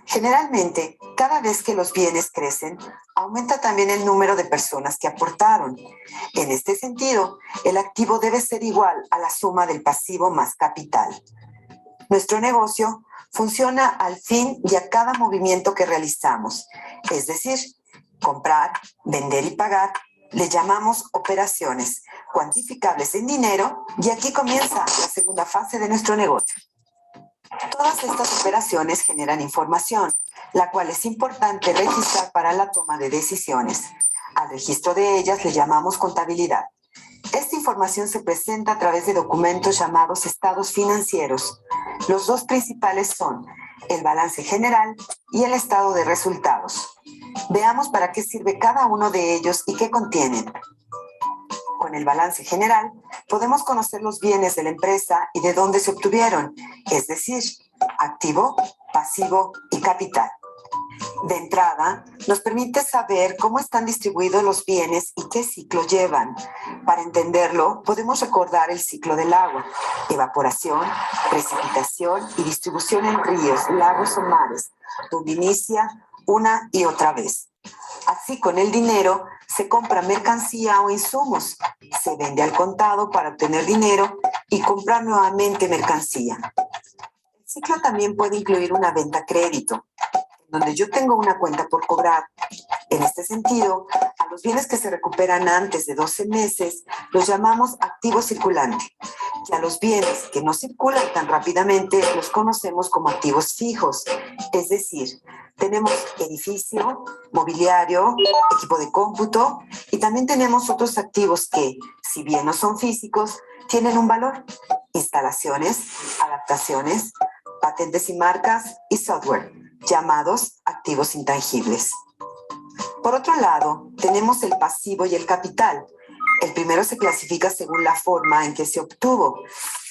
Generalmente, cada vez que los bienes crecen, aumenta también el número de personas que aportaron. En este sentido, el activo debe ser igual a la suma del pasivo más capital. Nuestro negocio funciona al fin y a cada movimiento que realizamos, es decir, comprar, vender y pagar, le llamamos operaciones, cuantificables en dinero, y aquí comienza la segunda fase de nuestro negocio. Todas estas operaciones generan información, la cual es importante registrar para la toma de decisiones. Al registro de ellas le llamamos contabilidad. Esta información se presenta a través de documentos llamados estados financieros. Los dos principales son el balance general y el estado de resultados. Veamos para qué sirve cada uno de ellos y qué contienen. Con el balance general, podemos conocer los bienes de la empresa y de dónde se obtuvieron, es decir, activo, pasivo y capital. De entrada, nos permite saber cómo están distribuidos los bienes y qué ciclo llevan. Para entenderlo, podemos recordar el ciclo del agua: evaporación, precipitación y distribución en ríos, lagos o mares, donde inicia una y otra vez. Así, con el dinero se compra mercancía o insumos, se vende al contado para obtener dinero y comprar nuevamente mercancía. El ciclo también puede incluir una venta a crédito, donde yo tengo una cuenta por cobrar. En este sentido, a los bienes que se recuperan antes de 12 meses los llamamos activo circulante, y a los bienes que no circulan tan rápidamente los conocemos como activos fijos. Es decir, tenemos edificio, mobiliario, equipo de cómputo, y también tenemos otros activos que, si bien no son físicos, tienen un valor: instalaciones, adaptaciones, patentes y marcas y software, llamados activos intangibles. Por otro lado, tenemos el pasivo y el capital. El primero se clasifica según la forma en que se obtuvo.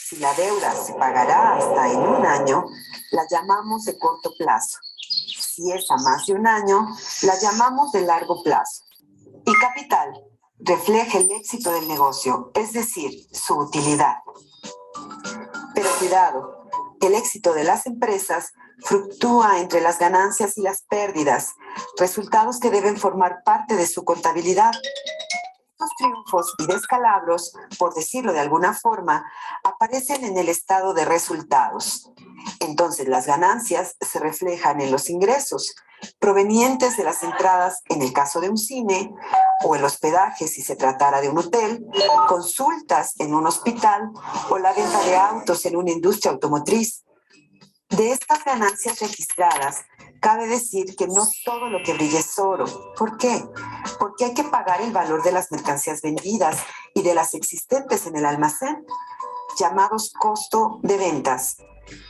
Si la deuda se pagará hasta en un año, la llamamos de corto plazo. Si es a más de un año, la llamamos de largo plazo. Y capital refleja el éxito del negocio, es decir, su utilidad. Pero cuidado, el éxito de las empresas fluctúa entre las ganancias y las pérdidas, resultados que deben formar parte de su contabilidad. Estos triunfos y descalabros, por decirlo de alguna forma, aparecen en el estado de resultados. Entonces, las ganancias se reflejan en los ingresos provenientes de las entradas en el caso de un cine, o el hospedaje si se tratara de un hotel, consultas en un hospital o la venta de autos en una industria automotriz. De estas ganancias registradas, cabe decir que no todo lo que brilla es oro. ¿Por qué? Porque hay que pagar el valor de las mercancías vendidas y de las existentes en el almacén, llamados costo de ventas.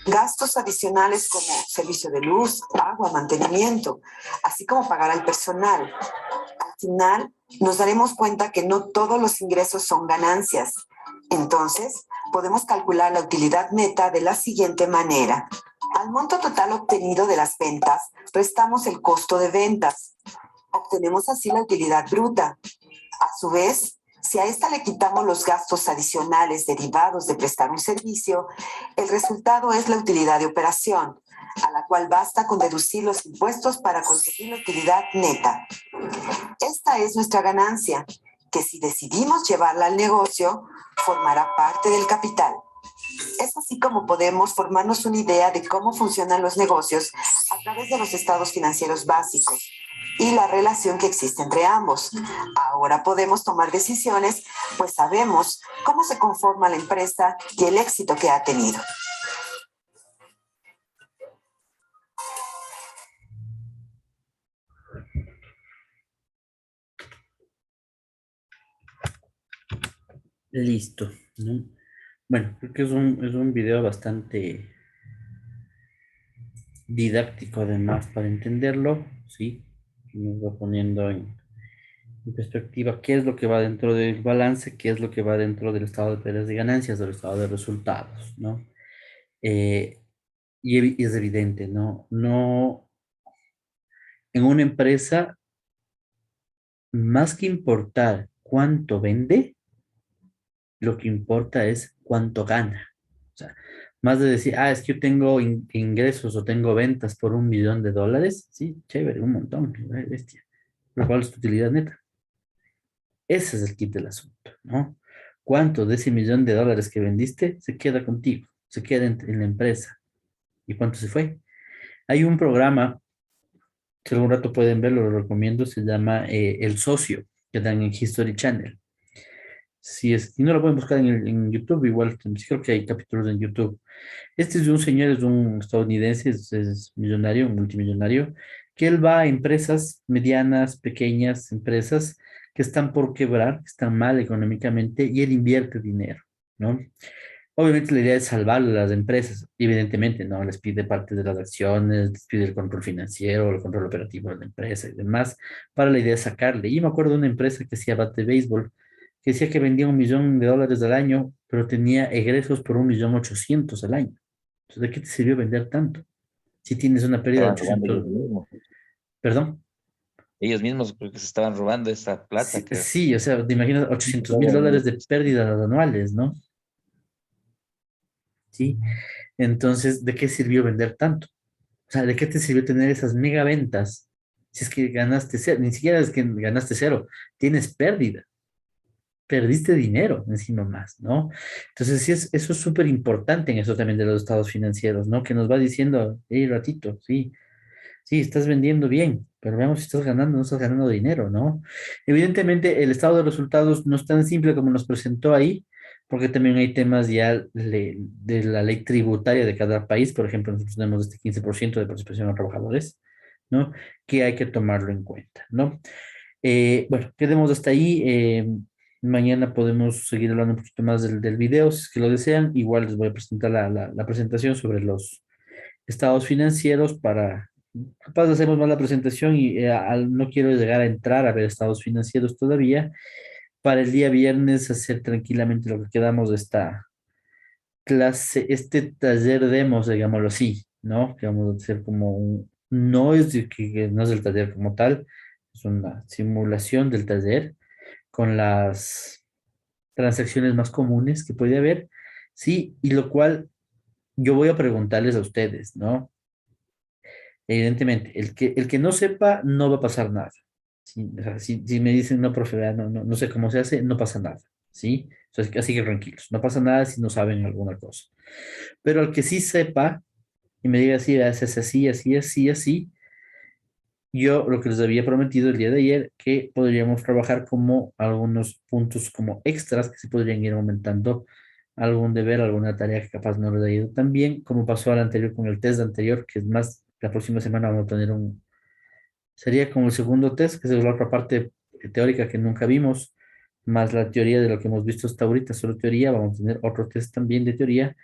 Gastos adicionales como servicio de luz, agua, mantenimiento, así como pagar al personal. Al final, nos daremos cuenta que no todos los ingresos son ganancias. Entonces, podemos calcular la utilidad neta de la siguiente manera. Al monto total obtenido de las ventas, restamos el costo de ventas. Obtenemos así la utilidad bruta. A su vez, si a esta le quitamos los gastos adicionales derivados de prestar un servicio, el resultado es la utilidad de operación, a la cual basta con deducir los impuestos para conseguir la utilidad neta. Esta es nuestra ganancia, que si decidimos llevarla al negocio, formará parte del capital. Es así como podemos formarnos una idea de cómo funcionan los negocios a través de los estados financieros básicos y la relación que existe entre ambos. Ahora podemos tomar decisiones, pues sabemos cómo se conforma la empresa y el éxito que ha tenido. Listo, ¿no? Bueno, creo que es un video bastante didáctico además para entenderlo, ¿sí? Nos va poniendo en perspectiva qué es lo que va dentro del balance, qué es lo que va dentro del estado de pérdidas y ganancias, del estado de resultados, ¿no? Y es evidente, ¿no? No, en una empresa, más que importar cuánto vende, lo que importa es cuánto gana. O sea, más de decir, es que yo tengo ingresos o tengo ventas por $1 millón, sí, chévere, un montón, bestia. Pero ¿cuál es tu utilidad neta? Ese es el kit del asunto, ¿no? ¿Cuánto de ese $1 millón que vendiste se queda contigo? Se queda en la empresa. ¿Y cuánto se fue? Hay un programa que algún rato pueden verlo, lo recomiendo, se llama El Socio, que dan en History Channel. Si no lo pueden buscar en YouTube, igual creo que hay capítulos en YouTube. Este es un señor, es un estadounidense, es millonario, un multimillonario, que él va a empresas medianas, pequeñas empresas que están por quebrar, que están mal económicamente, y él invierte dinero, ¿no? Obviamente la idea es salvar a las empresas, evidentemente, ¿no? Les pide parte de las acciones, les pide el control financiero, el control operativo de la empresa y demás, para la idea de sacarle. Y me acuerdo de una empresa que hacía bate béisbol, que decía que vendía $1.000.000 al año, pero tenía egresos por 1.800.000 al año. Entonces, ¿de qué te sirvió vender tanto? Si tienes una pérdida de Estaban robando 800, ellos mismos. perdón. Ellos mismos creo que se estaban robando esa plata, Sí, creo. sí, o sea, te imaginas $800.000 de pérdidas anuales, ¿no? Sí. Entonces, ¿de qué sirvió vender tanto? O sea, ¿de qué te sirvió tener esas mega ventas? Si es que ganaste cero, ni siquiera es que ganaste cero, tienes pérdida, perdiste dinero encima más, ¿no? Entonces, sí, eso es súper importante en eso también de los estados financieros, ¿no? Que nos va diciendo, hey, ratito, sí, sí, estás vendiendo bien, pero veamos si estás ganando o no estás ganando dinero, ¿no? Evidentemente, el estado de resultados no es tan simple como nos presentó ahí, porque también hay temas ya de la ley tributaria de cada país. Por ejemplo, nosotros tenemos este 15% de participación a trabajadores, ¿no? Que hay que tomarlo en cuenta, ¿no? Bueno, quedemos hasta ahí. Mañana podemos seguir hablando un poquito más del video, si es que lo desean. Igual les voy a presentar la presentación sobre los estados financieros para, capaz hacemos más la presentación y no quiero llegar a entrar a ver estados financieros todavía, para el día viernes hacer tranquilamente lo que quedamos de esta clase, este taller demos, digámoslo así, ¿no? Que vamos a hacer como no es, que no es el taller como tal, es una simulación del taller con las transacciones más comunes que puede haber, sí, y lo cual yo voy a preguntarles a ustedes, ¿no? Evidentemente, el que no sepa, no va a pasar nada. ¿Sí? O sea, si me dicen, no, profe, vea, no sé cómo se hace, no pasa nada. ¿Sí? Entonces, así que tranquilos, no pasa nada si no saben alguna cosa. Pero al que sí sepa y me diga, sí, haces así, así, así, así, yo lo que les había prometido el día de ayer, que podríamos trabajar como algunos puntos como extras que se podrían ir aumentando algún deber, alguna tarea que capaz no les ha ido tan bien, como pasó al anterior con el test anterior, que es más, la próxima semana vamos a tener sería como el segundo test, que es la otra parte teórica que nunca vimos, más la teoría de lo que hemos visto hasta ahorita, solo teoría, vamos a tener otro test también de teoría,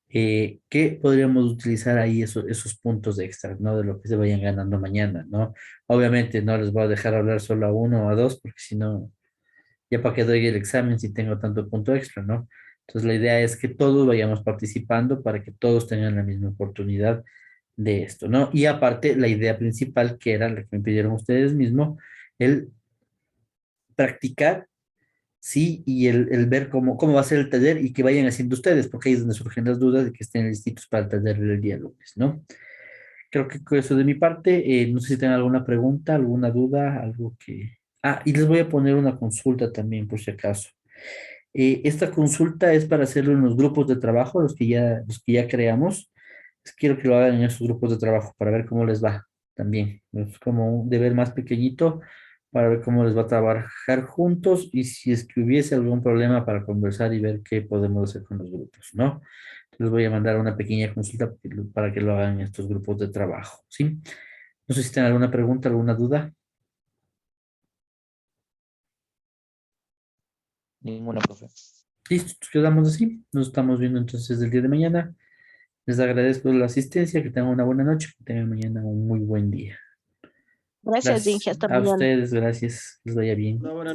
que podríamos utilizar ahí esos puntos extra, ¿no? De lo que se vayan ganando mañana, ¿no? Obviamente no les voy a dejar hablar solo a uno o a dos, porque si no, ya para que doy el examen si tengo tanto punto extra, ¿no? Entonces la idea es que todos vayamos participando para que todos tengan la misma oportunidad de esto, ¿no? Y aparte, la idea principal, que era la que me pidieron ustedes mismos, el practicar, sí, y el ver cómo va a ser el taller y que vayan haciendo ustedes, porque ahí es donde surgen las dudas de que estén listos para el taller del día lunes, ¿no? Creo que con eso de mi parte, no sé si tienen alguna pregunta, alguna duda, algo que... Ah, y les voy a poner una consulta también, por si acaso. Esta consulta es para hacerlo en los grupos de trabajo, los que ya creamos. Quiero que lo hagan en esos grupos de trabajo para ver cómo les va también. Es como un deber más pequeñito para ver cómo les va a trabajar juntos y si es que hubiese algún problema para conversar y ver qué podemos hacer con los grupos, ¿no? Les voy a mandar una pequeña consulta para que lo hagan en estos grupos de trabajo, ¿sí? No sé si tienen alguna pregunta, alguna duda. Ninguna, profe. Listo, quedamos así. Nos estamos viendo entonces el día de mañana. Les agradezco la asistencia, que tengan una buena noche, que tengan mañana un muy buen día. Gracias, Gracias Inge. Hasta a mañana. ustedes, gracias, les vaya bien. Una buena